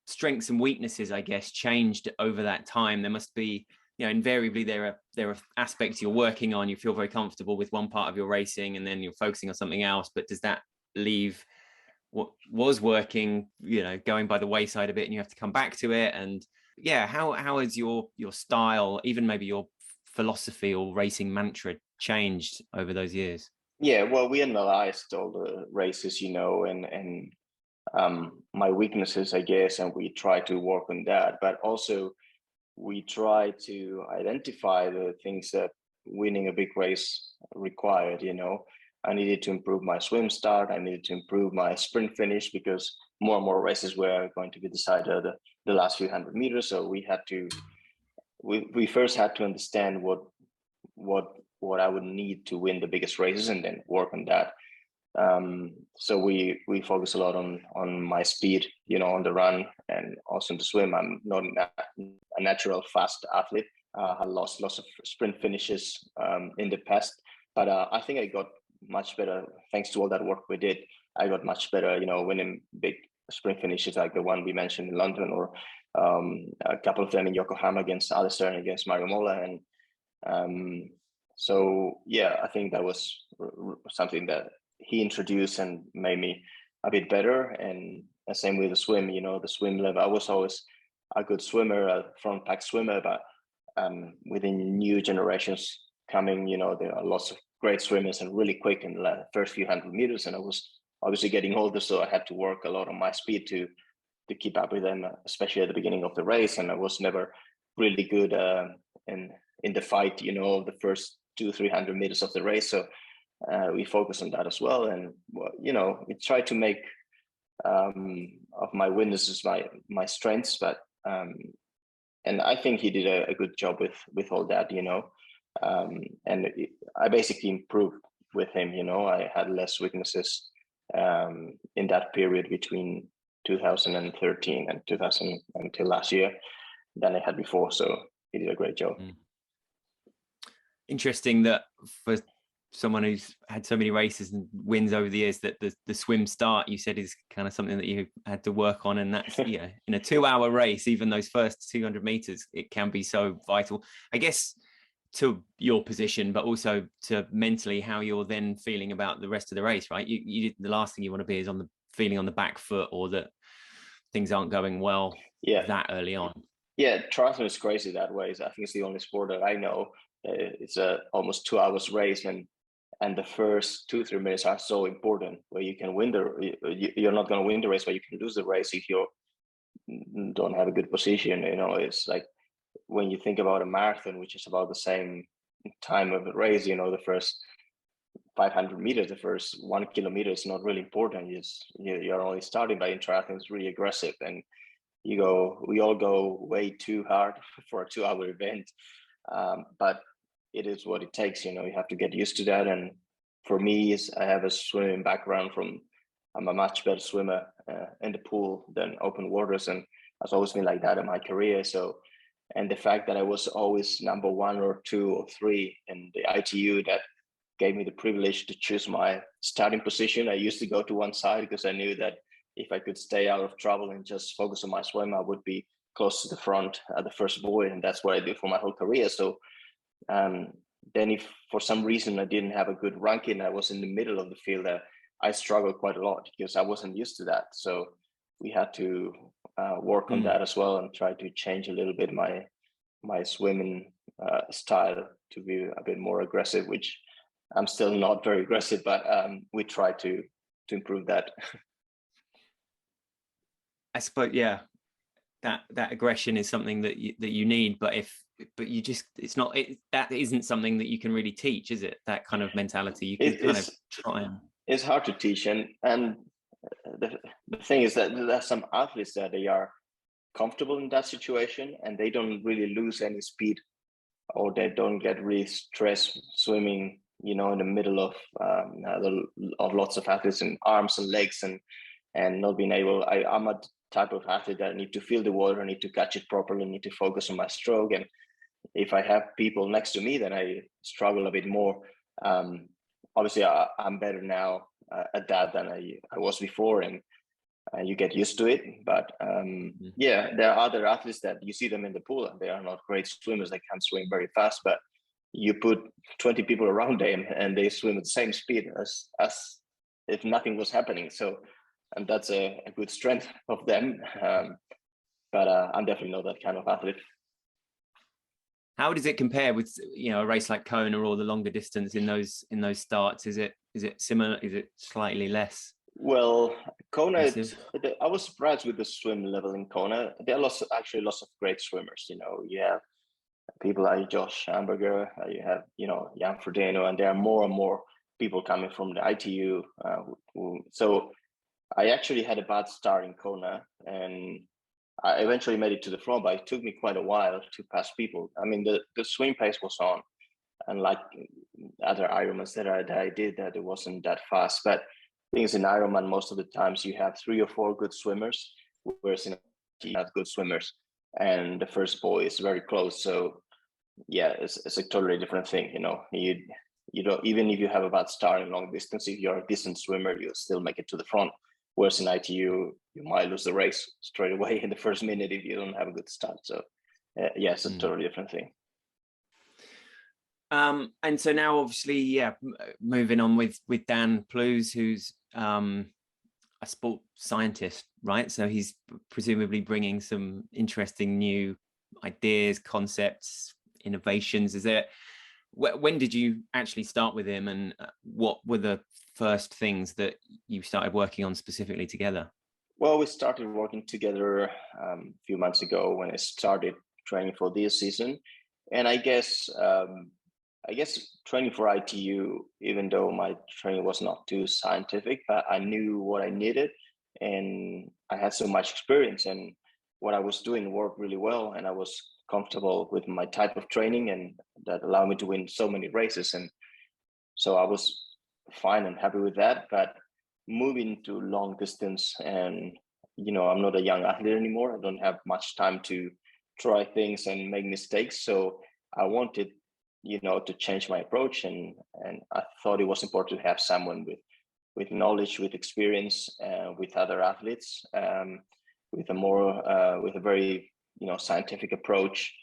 strengths and weaknesses, I guess, changed over that time. There must be, invariably there are aspects you're working on, you feel very comfortable with one part of your racing, and then you're focusing on something else. But does that leave what was working, going by the wayside a bit, and you have to come back to it? And how has your style, even maybe your philosophy or racing mantra, changed over those years? Yeah, well, we analyzed all the races, and my weaknesses, I guess, and we try to work on that. But also, we try to identify the things that winning a big race required. I needed to improve my swim start. I needed to improve my sprint finish, because more and more races were going to be decided the last few hundred meters. So we first had to understand what I would need to win the biggest races, and then work on that. So we focus a lot on my speed, on the run, and also in the swim. I'm not a natural fast athlete. I lost lots of sprint finishes in the past, but I think I got much better thanks to all that work we did. I got much better, winning big sprint finishes like the one we mentioned in London, or a couple of them in Yokohama against Alistair and against Mario Mola. And so I think that was something that he introduced and made me a bit better. And the same with the swim, the swim level. I was always a good swimmer, a front pack swimmer, but within new generations coming, there are lots of great swimmers and really quick in the first few hundred meters. And I was obviously getting older, so I had to work a lot on my speed to keep up with them, especially at the beginning of the race. And I was never really good in the fight, the first 200-300 meters of the race. So we focus on that as well. And we try to make of my weaknesses my strengths. But and I think he did a good job with all that, and I basically improved with him. I had less weaknesses in that period between 2013 and 2000 until last year than I had before. So he did a great job. Interesting that for someone who's had so many races and wins over the years, that the swim start, you said, is kind of something that you had to work on. And that's in a 2-hour race, even those first 200 meters, it can be so vital, I guess, to your position, but also to mentally how you're then feeling about the rest of the race, right? You the last thing you want to be is feeling on the back foot, or that things aren't going well that early on. Triathlon is crazy that way. I think it's the only sport that I know. It's a almost 2 hours race, and the first 2-3 minutes are so important, where you can win you're not going to win the race, but you can lose the race if you don't have a good position. It's like when you think about a marathon, which is about the same time of the race, the first 500 meters, the first 1 kilometer is not really important. You're only starting, but in triathlon it's really aggressive, and we all go way too hard for a 2-hour event. But it is what it takes. You have to get used to that. And for me, I have a swimming background. I'm a much better swimmer in the pool than open waters, and I've always been like that in my career. So, and the fact that I was always number 1 or 2 or 3 in the ITU, that gave me the privilege to choose my starting position. I used to go to one side because I knew that if I could stay out of trouble and just focus on my swim, I would be close to the front at the first buoy, and that's what I did for my whole career. So then if for some reason I didn't have a good ranking, I was in the middle of the field, I struggled quite a lot because I wasn't used to that. So we had to work on that as well, and try to change a little bit my swimming style to be a bit more aggressive, which I'm still not very aggressive, but we try to improve that. I suppose, that aggression is something that you need, but that isn't something that you can really teach, is it? That kind of mentality, you can kind of try and. It's hard to teach, and the thing is that there are some athletes that they are comfortable in that situation, and they don't really lose any speed, or they don't get really stressed swimming, in the middle of lots of athletes and arms and legs, and not being able. I'm a type of athlete that I need to feel the water, I need to catch it properly, I need to focus on my stroke. And if I have people next to me, then I struggle a bit more. Obviously, I'm better now at that than I was before, and you get used to it. But yeah, there are other athletes that you see them in the pool and they are not great swimmers. They can't swim very fast, but you put 20 people around them and they swim at the same speed as if nothing was happening. So, and that's a good strength of them. But I'm definitely not that kind of athlete. How does it compare with, a race like Kona or the longer distance in those starts? Is it similar? Is it slightly less? Well, Kona, Impressive? I was surprised with the swim level in Kona. There are lots of great swimmers. You have people like Josh Amberger, you have, Jan Frodeno, and there are more and more people coming from the ITU. So I actually had a bad start in Kona, and I eventually made it to the front, but it took me quite a while to pass people. I mean, the swim pace was on, and like other Ironmans that I did, that it wasn't that fast. But things in Ironman, most of the times you have 3 or 4 good swimmers, whereas in you have good swimmers, and the first boy is very close. So yeah, it's a totally different thing. You don't, even if you have a bad start in long distance, if you're a decent swimmer, you'll still make it to the front. Whereas in ITU, you might lose the race straight away in the first minute if you don't have a good start. So yeah, it's a totally different thing. And so now, obviously, moving on with Dan Plews, who's a sport scientist, right? So he's presumably bringing some interesting new ideas, concepts, innovations. When did you actually start with him, and what were the first things that you started working on specifically together? Well, we started working together a few months ago when I started training for this season. And I guess training for ITU, even though my training was not too scientific, but I knew what I needed, and I had so much experience, and what I was doing worked really well, and I was comfortable with my type of training, and that allowed me to win so many races. And so I was fine and happy with that. But moving to long distance, and I'm not a young athlete anymore. I don't have much time to try things and make mistakes. So I wanted, to change my approach, and I thought it was important to have someone with knowledge, with experience, with other athletes, with a very scientific approach.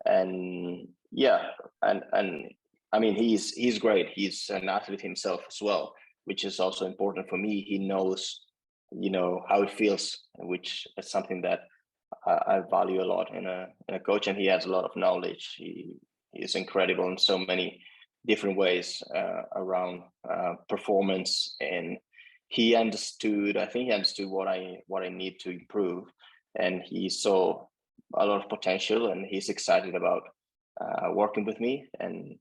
And yeah, and I mean, he's great. He's an athlete himself as well, which is also important for me. He knows, how it feels, which is something that I value a lot in a coach. And he has a lot of knowledge. He is incredible in so many different ways around performance, and he understood. I think he understood what I need to improve, and he saw a lot of potential, and he's excited about working with me, and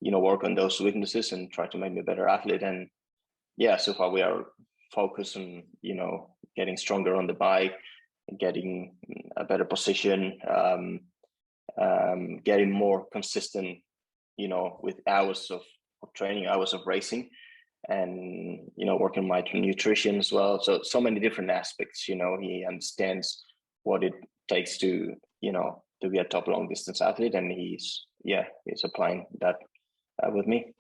work on those weaknesses and try to make me a better athlete. And yeah, so far we are focused on getting stronger on the bike, getting a better position, getting more consistent, with hours of training, hours of racing, and working my nutrition as well. So many different aspects. He understands what it takes to to be a top long distance athlete, and he's applying that with me.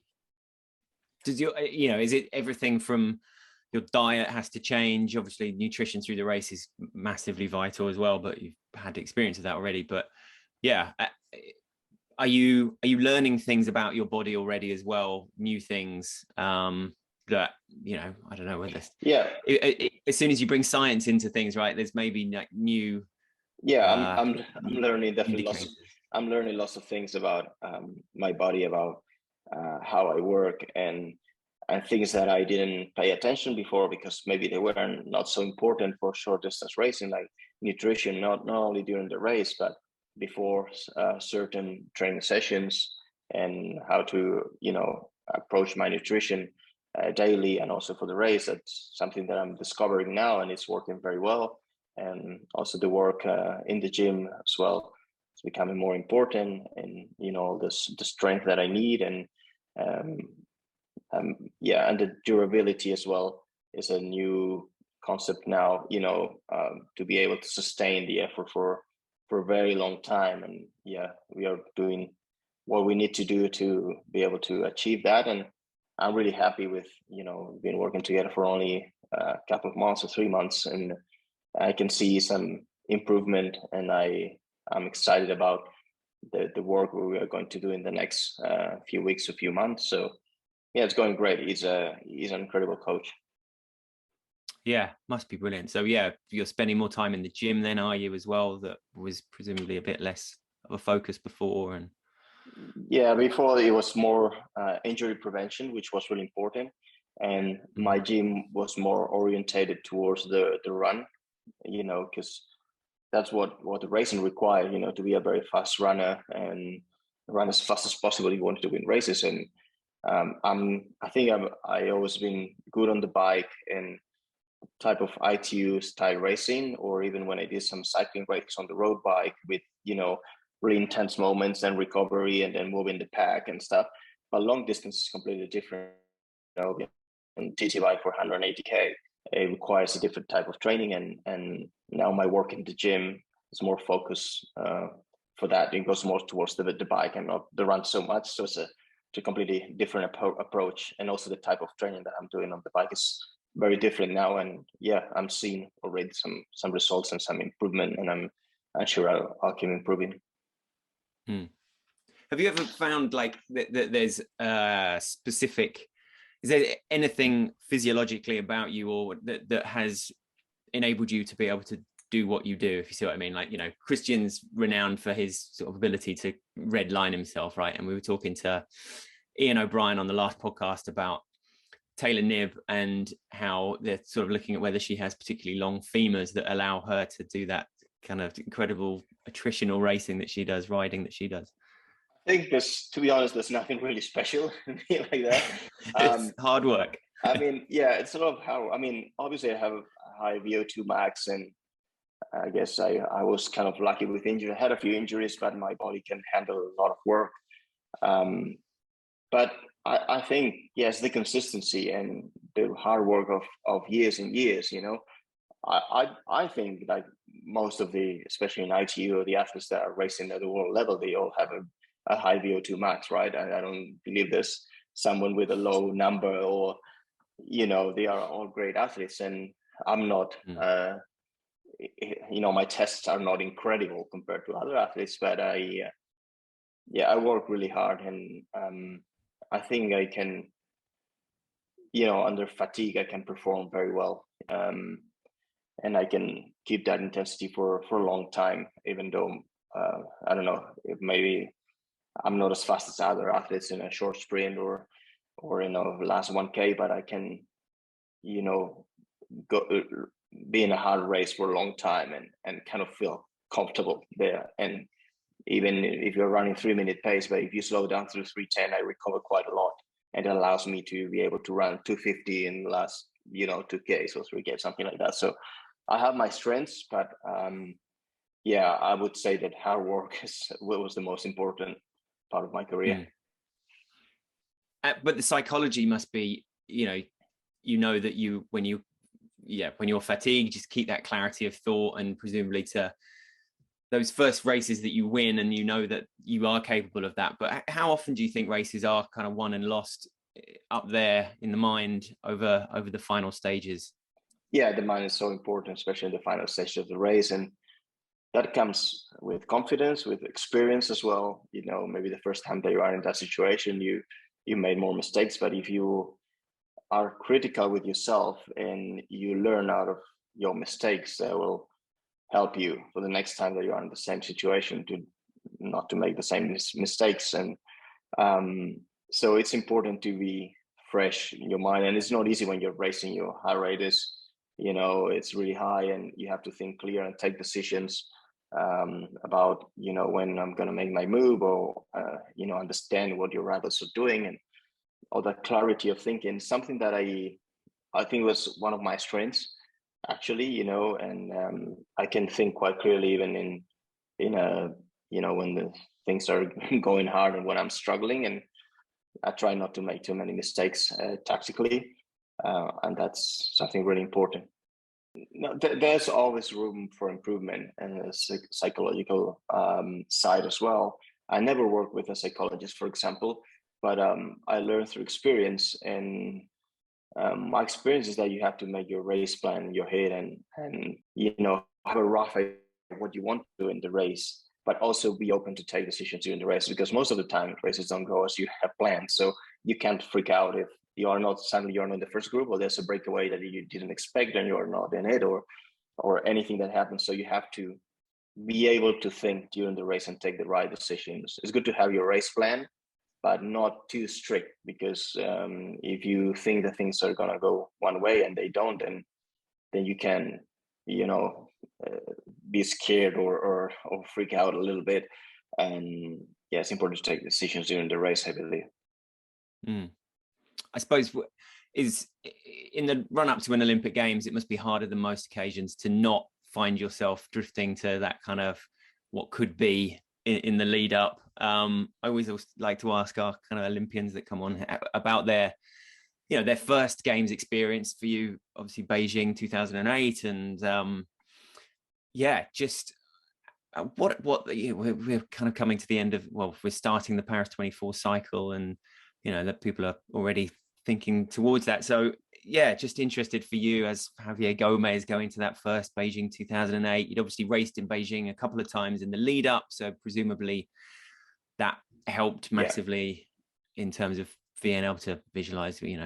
Does is it everything from your diet has to change? Obviously, nutrition through the race is massively vital as well, but you've had experience of that already. But yeah, are you learning things about your body already as well? New things that I don't know whether as soon as you bring science into things, right? There's maybe like new. Yeah, I'm learning definitely I'm learning lots of things about my body, about how I work, and things that I didn't pay attention before because maybe they were not so important for short distance racing, like nutrition, not only during the race, but before certain training sessions, and how to approach my nutrition daily, and also for the race. That's something that I'm discovering now, and it's working very well. And also the work in the gym as well, it's becoming more important, and the strength that I need, and and the durability as well is a new concept now, to be able to sustain the effort for a very long time. And we are doing what we need to do to be able to achieve that. And I'm really happy with, been working together for only a couple of months or 3 months, and I can see some improvement, and I'm excited about the work we are going to do in the next few weeks, a few months. So yeah, it's going great. He's an incredible coach. Yeah, must be brilliant. So yeah, you're spending more time in the gym then, are you, as well? That was presumably a bit less of a focus before. And yeah, before it was more injury prevention, which was really important, and my gym was more orientated towards the run, because that's what the racing requires, to be a very fast runner and run as fast as possible if you want to win races. And I always been good on the bike and type of ITU style racing, or even when I did some cycling races on the road bike with, really intense moments and recovery and then moving the pack and stuff. But long distance is completely different. And TT bike for 180K, it requires a different type of training. And now my work in the gym is more focused for that. It goes more towards the bike and not the run so much. So it's a completely different approach. And also the type of training that I'm doing on the bike is very different now. And yeah, I'm seeing already some results and some improvement, and I'm sure I'll keep improving. Have you ever found like that there's a specific, is there anything physiologically about you or that has enabled you to be able to do what you do, if you see what I mean? Like, Christian's renowned for his sort of ability to red line himself, right? And we were talking to Ian O'Brien on the last podcast about Taylor Knibb and how they're sort of looking at whether she has particularly long femurs that allow her to do that kind of incredible attritional racing that she does, riding that she does. I think to be honest, there's nothing really special like that. It's hard work. I mean, yeah, it's a lot of obviously I have a high VO2 max, and I guess I was kind of lucky with injury. I had a few injuries, but my body can handle a lot of work. But I think, yes, the consistency and the hard work of years and years, I think like most of especially in ITU, or the athletes that are racing at the world level, they all have a high VO2 max, right? I don't believe there's someone with a low number, or, they are all great athletes, and I'm not, my tests are not incredible compared to other athletes, but I work really hard, and I think I can, under fatigue, I can perform very well. And I can keep that intensity for a long time, even though, I don't know, if maybe I'm not as fast as other athletes in a short sprint or last 1K, but I can, go be in a hard race for a long time and kind of feel comfortable there. And even if you're running 3-minute pace, but if you slow down to 3:10, I recover quite a lot, and it allows me to be able to run 2:50 in the last 2K or 3K, something like that. So I have my strengths, but I would say that hard work was the most important part of my career. But the psychology must be, that when you're fatigued, just keep that clarity of thought, and presumably to those first races that you win, and that you are capable of that. But how often do you think races are kind of won and lost up there in the mind over the final stages? Yeah, the mind is so important, especially in the final stage of the race. And that comes with confidence, with experience as well. Maybe the first time that you are in that situation, you made more mistakes. But if you are critical with yourself and you learn out of your mistakes, that will help you for the next time that you are in the same situation to not to make the same mistakes. And so it's important to be fresh in your mind. And it's not easy when you're racing. Your heart rate is, it's really high, and you have to think clear and take decisions about, when I'm going to make my move, or, understand what your rivals are doing, and all that clarity of thinking, something that I think was one of my strengths, actually, and I can think quite clearly even in a, when the things are going hard and when I'm struggling, and I try not to make too many mistakes tactically. And that's something really important. No, there's always room for improvement, and a psychological side as well. I never work with a psychologist, for example. but I learned through experience. And my experience is that you have to make your race plan in your head, and have a rough idea of what you want to do in the race, but also be open to take decisions during the race, because most of the time races don't go as you have planned. So you can't freak out if you're not in the first group, or there's a breakaway that you didn't expect and you're not in it, or anything that happens. So you have to be able to think during the race and take the right decisions. It's good to have your race plan, but not too strict, because if you think that things are gonna go one way and they don't, then you can, be scared or freak out a little bit. And yeah, it's important to take decisions during the race, I believe. I suppose is in the run up to an Olympic Games, it must be harder than most occasions to not find yourself drifting to that kind of what could be in the lead up. I always like to ask our kind of Olympians that come on about their first Games experience. For you, obviously Beijing 2008, and just what we're kind of coming to the end of, we're starting the Paris 24 cycle, and that people are already thinking towards that. So just interested for you, as Javier Gomez going to that first Beijing 2008. You'd obviously raced in Beijing a couple of times in the lead up, so presumably that helped massively in terms of being able to visualize, be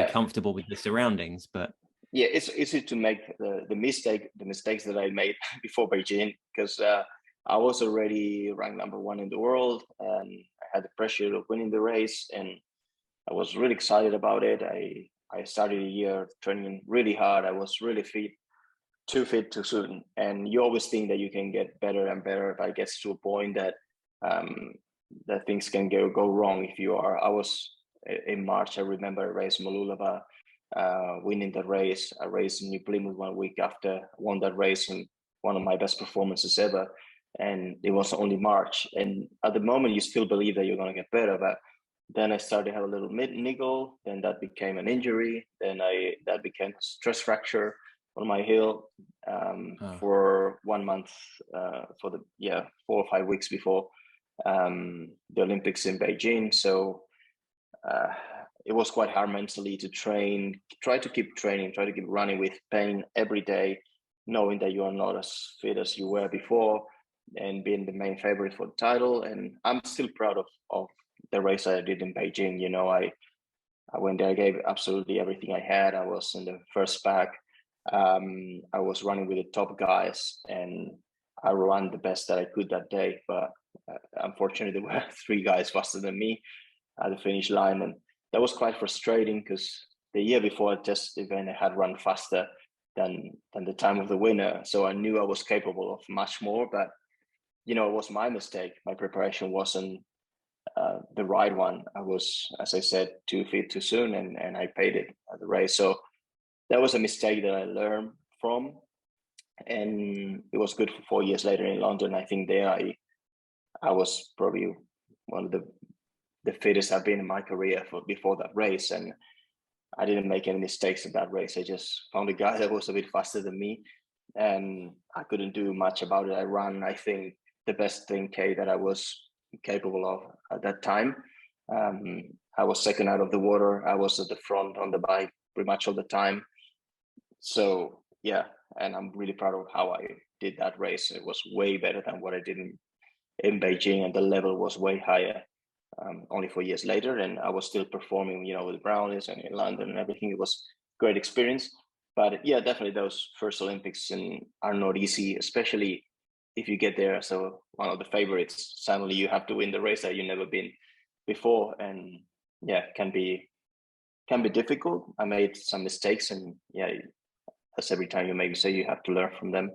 comfortable with the surroundings. But it's easy to make the mistakes that I made before Beijing, because I was already ranked number 1 in the world, and I had the pressure of winning the race, and I was really excited about it. I started a year training really hard. I was really too fit too soon. And you always think that you can get better and better, but it gets to a point that that things can go wrong if you are. I was in March, I remember I raced Moldova, winning the race. I raced in New Plymouth 1 week after I won that race, and one of my best performances ever. And it was only March. And at the moment, you still believe that you're going to get better, but then I started to have a little niggle. Then that became an injury. Then that became a stress fracture on my heel for 1 month, for 4 or 5 weeks before the Olympics in Beijing. So it was quite hard mentally to try to keep running with pain every day, knowing that you are not as fit as you were before, and being the main favorite for the title. And I'm still proud of the race I did in Beijing. I went there, I gave absolutely everything I had. I was in the first pack. I was running with the top guys, and I ran the best that I could that day. But unfortunately, there were 3 guys faster than me at the finish line, and that was quite frustrating, because the year before the test event, I had run faster than the time of the winner. So I knew I was capable of much more, but it was my mistake. My preparation wasn't the right one. I was, as I said, too fit too soon, and I paid it at the race. So that was a mistake that I learned from, and it was good for 4 years later in London. I think there I was probably one of the fittest I've been in my career before that race, and I didn't make any mistakes in that race. I just found a guy that was a bit faster than me, and I couldn't do much about it. I ran, I think, the best 10K that I was capable of at that time. I was second out of the water. I was at the front on the bike pretty much all the time. So and I'm really proud of how I did that race. It was way better than what I did in Beijing, and the level was way higher. Only 4 years later, and I was still performing, with the Brownies and in London and everything. It was a great experience. But definitely those first Olympics are not easy, especially if you get there as one of the favorites. Suddenly you have to win the race that you've never been before, and can be difficult. I made some mistakes, and as every time you make mistakes, you have to learn from them.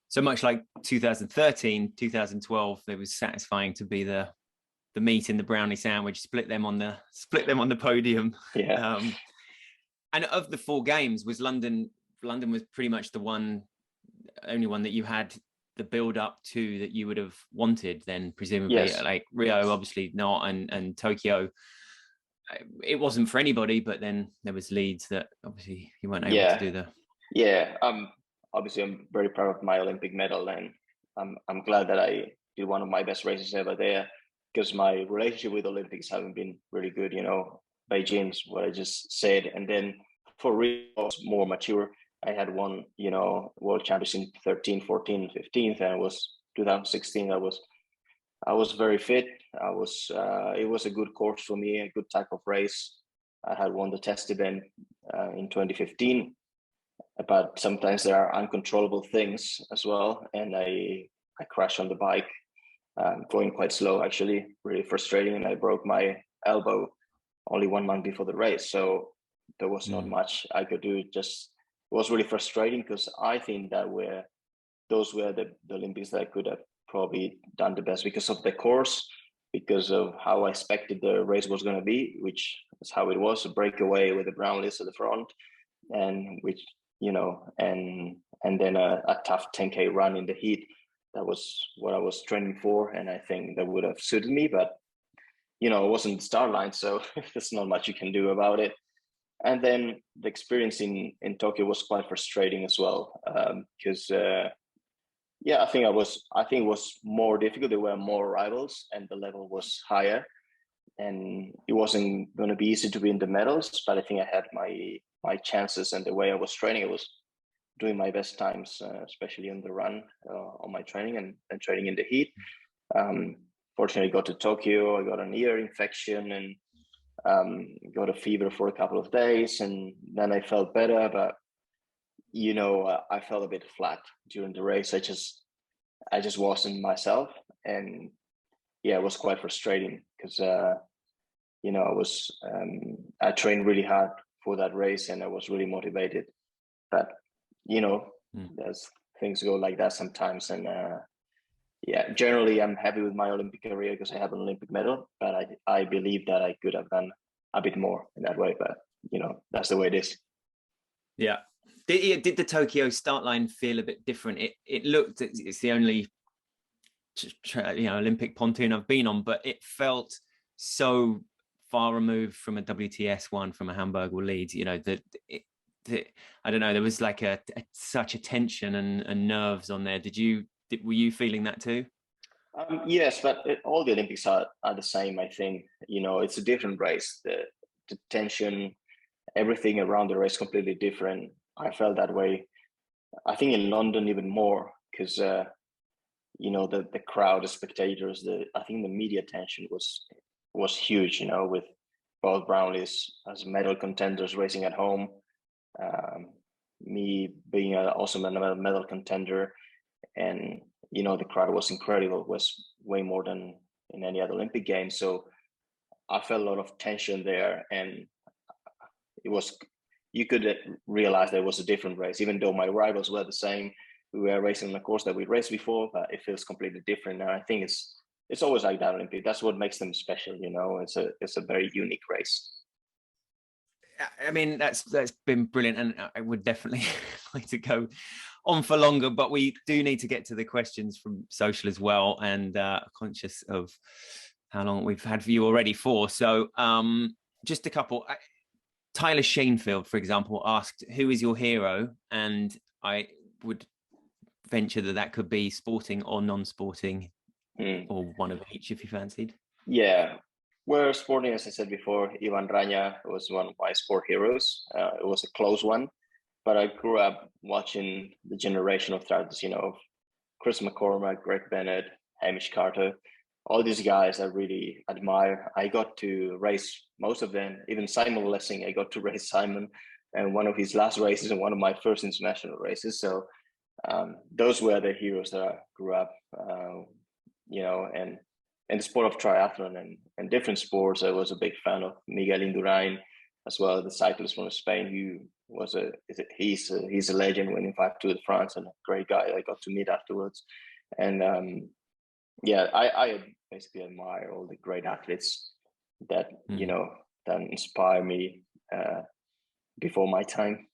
So much like 2013, 2012, it was satisfying to be the meat in the brownie sandwich, split them on the podium. Yeah. And of the 4 games, was London was pretty much the only one that you had the build up to that you would have wanted then, presumably. Yes. Like Rio, obviously not, and Tokyo, it wasn't for anybody, but then there was Leeds that obviously you weren't able to do the. Obviously I'm very proud of my Olympic medal, and I'm glad that I did one of my best races ever there. because my relationship with Olympics haven't been really good. Beijing's what I just said, and then for Rio I was more mature. I had won, world champions in 13, 14, 15, and it was 2016. I was very fit. It was a good course for me, a good type of race. I had won the test event in 2015, but sometimes there are uncontrollable things as well, and I crashed on the bike, going quite slow, actually, really frustrating, and I broke my elbow only 1 month before the race. So there was not much I could do. It was really frustrating, because I think those were the Olympics that I could have probably done the best, because of the course, because of how I expected the race was going to be, which is how it was, a breakaway with the brown list at the front, and which, and then a tough 10K run in the heat. That was what I was training for, and I think that would have suited me, but it wasn't the start line, so there's not much you can do about it. And then the experience in Tokyo was quite frustrating as well, because I think it was more difficult. There were more rivals, and the level was higher, and it wasn't going to be easy to be in the medals. But I think I had my chances, and the way I was training, I was doing my best times, especially on the run, on my training and training in the heat. Fortunately, I got to Tokyo. I got an ear infection and got a fever for a couple of days, and then I felt better. But I felt a bit flat during the race. I just wasn't myself, and it was quite frustrating, because I trained really hard for that race, and I was really motivated. But there's things go like that sometimes, and generally I'm happy with my Olympic career because I have an Olympic medal, but I believe that I could have done a bit more in that way. But that's the way it is. Yeah. Did the Tokyo start line feel a bit different? It looked, it's the only Olympic pontoon I've been on, but it felt so far removed from a WTS one, from a Hamburg or Leeds. I don't know, there was like such a tension and nerves on there. Were you feeling that too? Yes, but all the Olympics are the same. I think it's a different race. The tension, everything around the race completely different. I felt that way. I think in London even more, because the crowd, the spectators, I think the media attention was huge. With both Brownleys as medal contenders racing at home, me being also a medal contender, and the crowd was incredible. It was way more than in any other Olympic Games. So I felt a lot of tension there, and you could realize there was a different race, even though my rivals were the same. We were racing on a course that we raced before, but it feels completely different. And I think it's always like that Olympic. That's what makes them special. It's a very unique race. I mean, that's been brilliant, and I would definitely like to go on for longer, but we do need to get to the questions from social as well, and conscious of how long we've had for you already for. So just a couple. Tyler Shanefield, for example, asked, who is your hero? And I would venture that could be sporting or non-sporting, or one of each if you fancied. Yeah. Well, sporting, as I said before, Ivan Raña was one of my sport heroes. It was a close one, but I grew up watching the generation of triathletes, Chris McCormack, Greg Bennett, Hamish Carter, all these guys I really admire. I got to race most of them, even Simon Lessing. I got to race Simon and one of his last races and one of my first international races. So those were the heroes that I grew up, and in the sport of triathlon and different sports. I was a big fan of Miguel Indurain as well, the cyclist from Spain, who was he's a legend, winning 5 Tour de France, and a great guy I got to meet afterwards. And I basically admire all the great athletes that that inspire me before my time.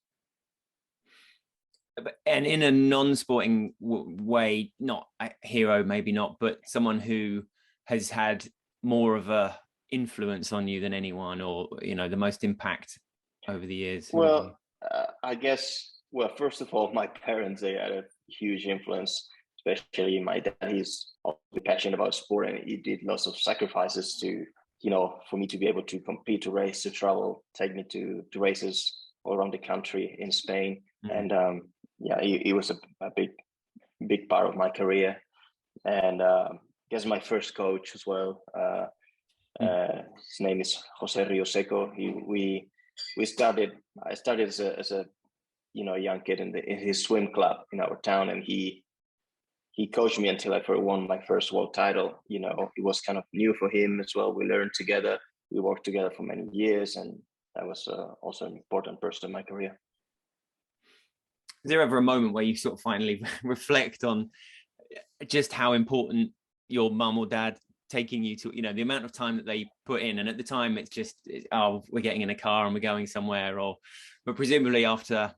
And in a non-sporting way, not a hero, maybe not, but someone who has had more of a influence on you than anyone, or the most impact over the years. Well, I guess, first of all, my parents, they had a huge influence, especially my dad, he's obviously passionate about sport, and he did lots of sacrifices to, for me to be able to compete, to race, to travel, take me to races all around the country in Spain. And he was a big part of my career. And I guess my first coach as well, his name is Jose Rioseco. I started as a young kid in his swim club in our town, and he coached me until I won my first world title. It was kind of new for him as well. We learned together, we worked together for many years, and that was also an important person in my career. Is there ever a moment where you sort of finally reflect on just how important your mum or dad taking you to, the amount of time that they put in? And at the time it's just, we're getting in a car and we're going somewhere, but presumably after,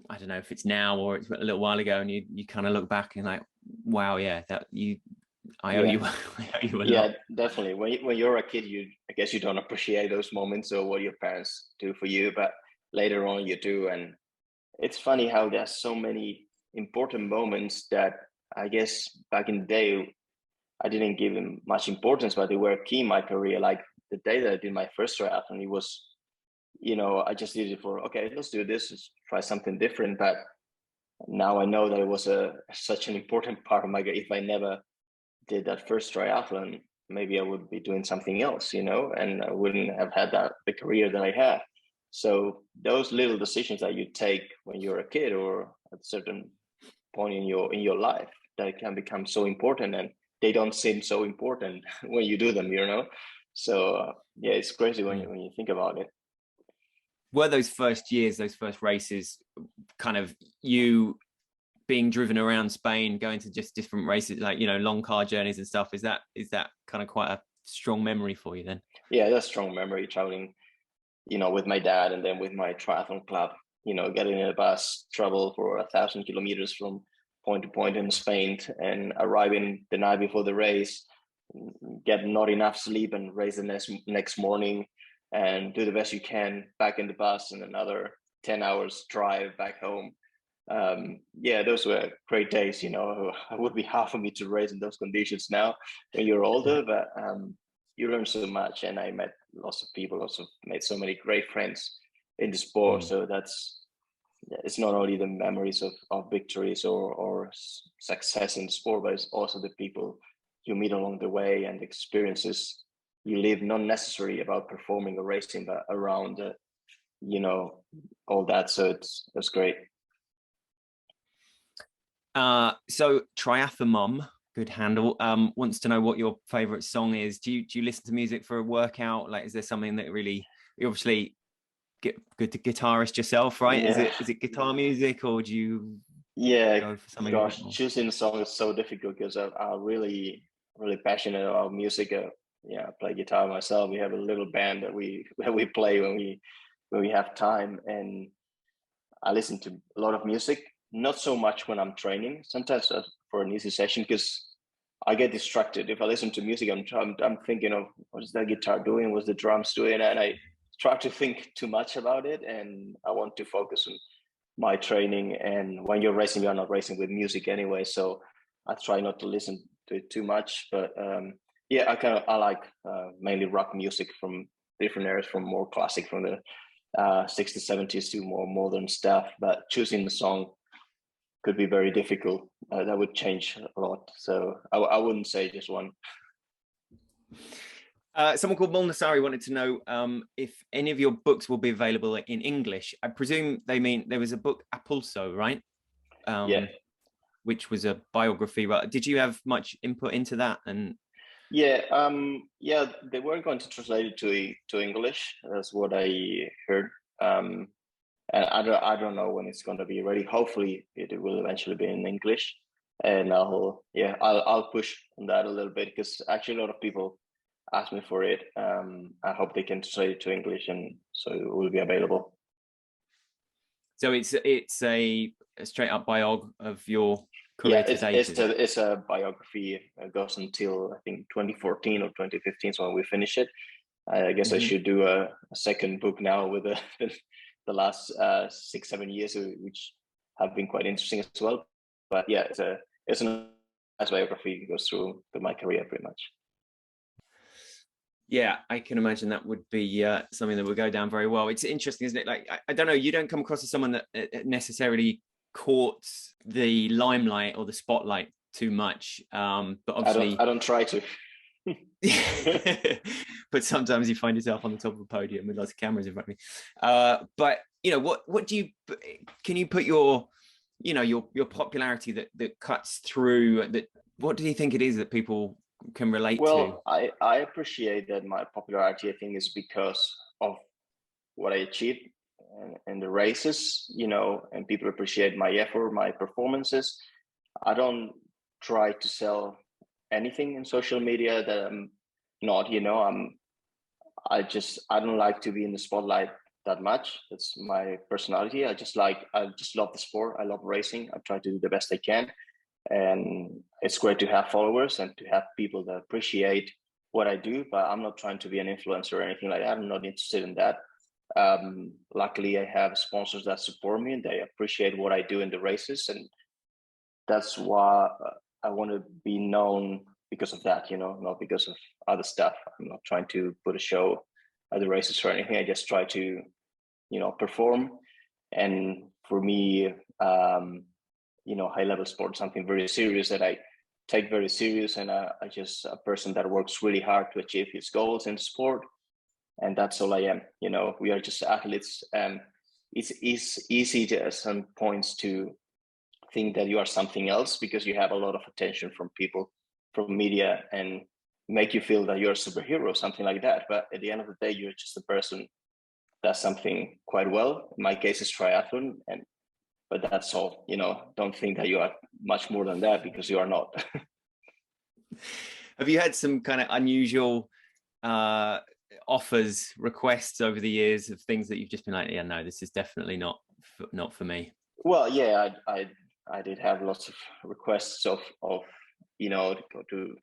I don't know if it's now or it's a little while ago, and you kind of look back and like, wow, yeah, I owe you a lot. Definitely. When you're a kid, I guess you don't appreciate those moments or what your parents do for you, but later on you do. And it's funny how there's so many important moments that I guess back in the day I didn't give them much importance, but they were key in my career. Like the day that I did my first triathlon, it was, I just did it for, okay, let's do this, let's try something different. But now I know that it was such an important part of my career. If I never did that first triathlon, maybe I would be doing something else, and I wouldn't have had the career that I had. So those little decisions that you take when you're a kid or at a certain point in your life, that can become so important, and they don't seem so important when you do them, So it's crazy when you think about it. Were those first years, those first races, kind of you being driven around Spain, going to just different races, like, long car journeys and stuff? Is that kind of quite a strong memory for you then? Yeah, that's a strong memory, traveling, with my dad and then with my triathlon club, getting in a bus, travel for 1,000 kilometers from point to point in Spain, and arriving the night before the race, get not enough sleep and race the next morning, and do the best you can back in the bus, and another 10 hours drive back home. Those were great days. It would be hard for me to race in those conditions now when you're older, but you learn so much, and I met lots of people, also made so many great friends in the sport. So it's not only the memories of victories or success in sport, but it's also the people you meet along the way and the experiences you live, not necessarily about performing or racing, but around all that. So it's great. So Triathlon Mum, good handle, wants to know what your favorite song is. Do you listen to music for a workout? Like, is there something that really, you obviously get good to guitarist yourself, right? Yeah. Is it guitar music, or do you go for something? Gosh, choosing a song is so difficult because I'm really passionate about music. I play guitar myself. We have a little band that we play when we have time, and I listen to a lot of music. Not so much when I'm training. Sometimes for an easy session, because I get distracted. If I listen to music, I'm thinking of what's that guitar doing, what's the drums doing, and I try to think too much about it, and I want to focus on my training. And when you're racing, you're not racing with music anyway, so I try not to listen to it too much. But I like mainly rock music from different eras, from more classic from the 60s, 70s to more modern stuff. But choosing the song could be very difficult. That would change a lot. So I wouldn't say just one. Someone called Molnasari wanted to know if any of your books will be available in English. I presume they mean there was a book, Apulso, right? Which was a biography. Right? Did you have much input into that? And they weren't going to translate it to English. That's what I heard. And I don't know when it's going to be ready. Hopefully, it will eventually be in English, and I'll push on that a little bit, because actually a lot of people ask me for it. I hope they can translate it to English, and so it will be available. So it's a straight up biog of your career to date. It's a biography. It goes until I think 2014 or 2015 is when we finish it. I guess I should do a second book now with the last 6-7 years, which have been quite interesting as well. But yeah, it's a nice biography. It goes through my career pretty much. Yeah, I can imagine that would be something that would go down very well. It's interesting, isn't it? Like, I don't know, you don't come across as someone that necessarily courts the limelight or the spotlight too much. But obviously, I don't try to. But sometimes you find yourself on the top of a podium with lots of cameras in front of you. But what do you? Can you put your popularity that cuts through? That what do you think it is that people can relate to? Well, I appreciate that my popularity, I think, is because of what I achieved in the races, and people appreciate my effort, my performances. I don't try to sell anything in social media that I'm not, I don't like to be in the spotlight that much. That's my personality. I just love the sport. I love racing. I try to do the best I can. And it's great to have followers and to have people that appreciate what I do, but I'm not trying to be an influencer or anything like that. I'm not interested in that. Luckily, I have sponsors that support me and they appreciate what I do in the races. And that's why I want to be known because of that, not because of other stuff. I'm not trying to put a show at the races or anything. I just try to, perform. And for me, high level sport, something very serious that I take very serious. And I just a person that works really hard to achieve his goals in sport. And that's all I am. We are just athletes. And it's easy to, at some points, to think that you are something else because you have a lot of attention from people, from media, and make you feel that you're a superhero or something like that. But at the end of the day, you're just a person does something quite well. In my case, it's triathlon, but that's all. Don't think that you are much more than that, because you are not. Have you had some kind of unusual offers, requests over the years of things that you've just been like, yeah, no, this is definitely not for me? Well, yeah, I did have lots of requests of to go to,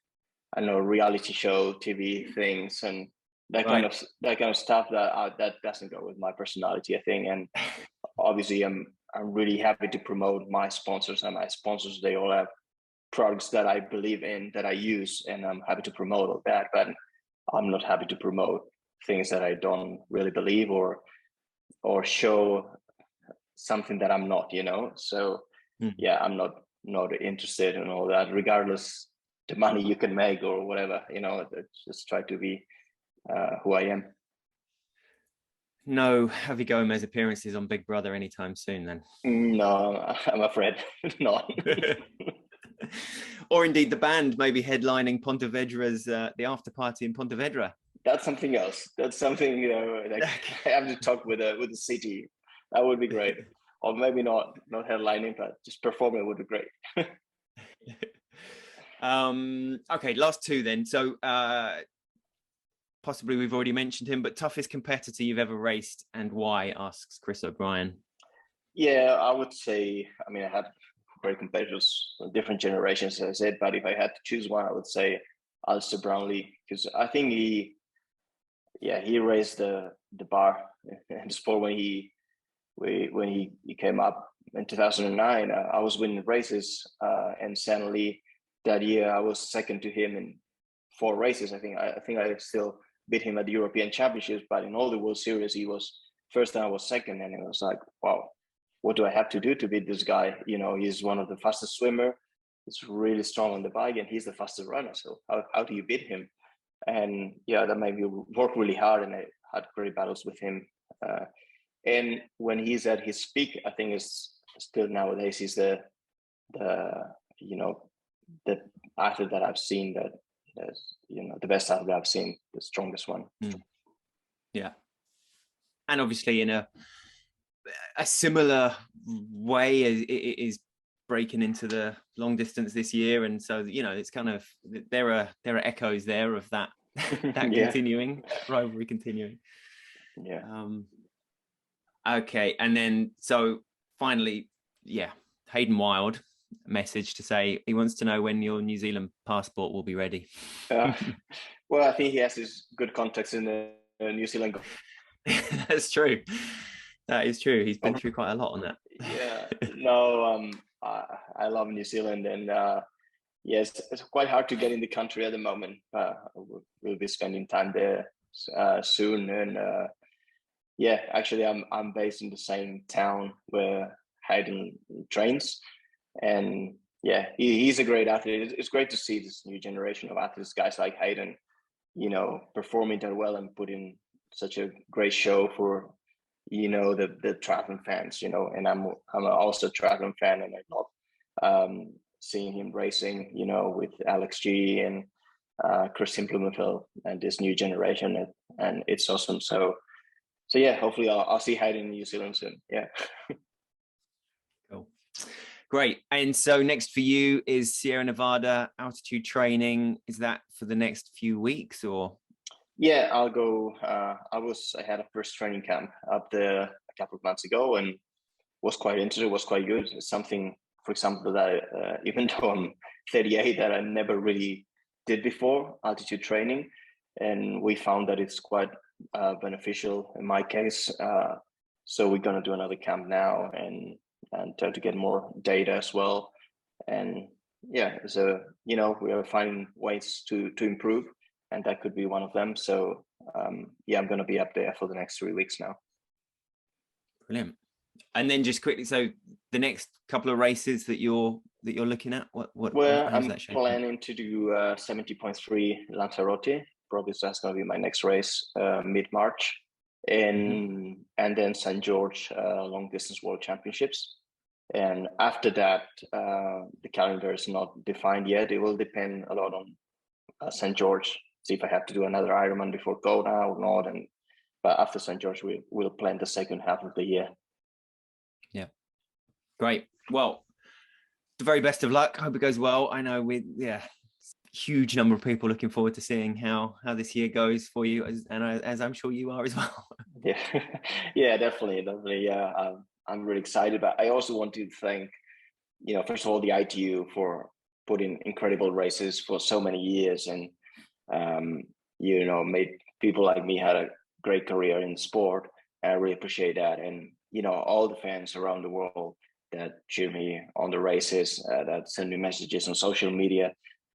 I don't know, reality show, TV things, and that kind of stuff that doesn't go with my personality, I think. And obviously, I'm really happy to promote my sponsors, and my sponsors, they all have products that I believe in, that I use, and I'm happy to promote all that. But I'm not happy to promote things that I don't really believe or show something that I'm not, So yeah, I'm not interested in all that, regardless the money you can make or whatever, just try to be who I am. No Javier Gomez appearances on Big Brother anytime soon, then? No, I'm afraid not. Or indeed the band maybe headlining Pontevedra's the after party in Pontevedra. That's something else. That's something like I have to talk with the city. That would be great. Or maybe not headlining, but just performing would be great. Okay, last two then. So possibly we've already mentioned him, but toughest competitor you've ever raced and why, asks Chris O'Brien. Yeah, I would say, I had great competitors from different generations, as I said, but if I had to choose one, I would say Alistair Brownlee, because I think he raised the bar in the sport when he came up in 2009. I was winning races, and suddenly that year I was second to him in 4 races. I think I still beat him at the European Championships, but in all the World Series he was first and I was second, and it was like, wow, what do I have to do to beat this guy? He's one of the fastest swimmer. He's really strong on the bike, and he's the fastest runner. So how do you beat him? And yeah, that made me work really hard, and I had great battles with him. And when he's at his peak, I think is still nowadays he's the athlete that I've seen that the best athlete I've seen, the strongest one. Yeah, and obviously in a similar way is breaking into the long distance this year, and so it's kind of there are echoes there of that continuing rivalry continuing. Yeah. Okay, and then so finally, Hayden Wild message to say he wants to know when your New Zealand passport will be ready. Well, I think he has his good contacts in the New Zealand. That's true. That is true. He's been through quite a lot on that. Yeah. No, I love New Zealand, and yes, it's quite hard to get in the country at the moment. We'll be spending time there soon, and yeah, actually, I'm based in the same town where Hayden trains, and yeah, he's a great athlete. It's great to see this new generation of athletes, guys like Hayden, performing that well and putting such a great show for the triathlon fans. And I'm also a triathlon fan, and I love seeing him racing, with Alex G and Chris Implemental and this new generation, and it's awesome. So yeah, hopefully I'll see Hayden in New Zealand soon. Yeah. Cool. Great. And so next for you is Sierra Nevada altitude training. Is that for the next few weeks or? Yeah, I'll go. I had a first training camp up there a couple of months ago and was quite into it, was quite good. It's something, for example, that even though I'm 38, that I never really did before, altitude training. And we found that it's quite beneficial in my case. So we're going to do another camp now and try to get more data as well. And yeah, so, we are finding ways to improve, and that could be one of them. So yeah, I'm going to be up there for the next 3 weeks now. Brilliant. And then just quickly, so the next couple of races that you're looking at, I'm planning to do 70.3 Lanzarote. Probably that's going to be my next race, mid-March, and then St. George long distance World Championships. And after that, the calendar is not defined yet. It will depend a lot on St. George. See if I have to do another Ironman before Kona or not. But after St. George, we'll plan the second half of the year. Yeah, great. Well, the very best of luck. Hope it goes well. I know huge number of people looking forward to seeing how this year goes for you, as I'm sure you are as well. Yeah, definitely. Yeah, I'm really excited. But I also want to thank, first of all, the ITU for putting incredible races for so many years, and made people like me had a great career in sport. And I really appreciate that, and all the fans around the world that cheer me on the races, that send me messages on social media.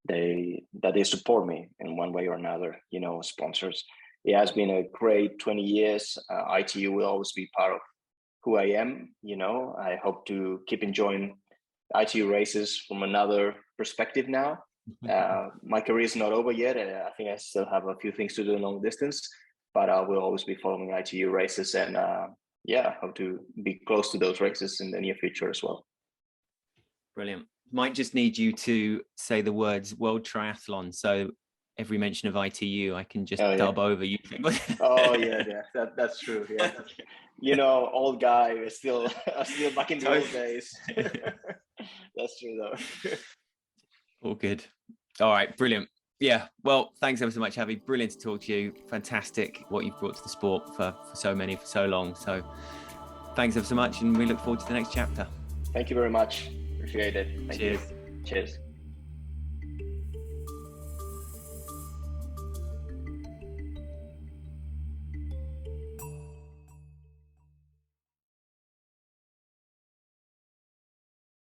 That they support me in one way or another, sponsors. It has been a great 20 years. ITU will always be part of who I am. I hope to keep enjoying ITU races from another perspective now. My career is not over yet. I think I still have a few things to do in long distance, but I will always be following ITU races, and hope to be close to those races in the near future as well. Brilliant. Might just need you to say the words World Triathlon. So every mention of ITU, I can just dub over you. That's true. Yeah, old guy is still back in the old days. That's true though. All good. All right, brilliant. Yeah, well, thanks ever so much, Javi. Brilliant to talk to you. Fantastic what you've brought to the sport for so long. So thanks ever so much, and we look forward to the next chapter. Thank you very much. Appreciate it. Thank you. Cheers.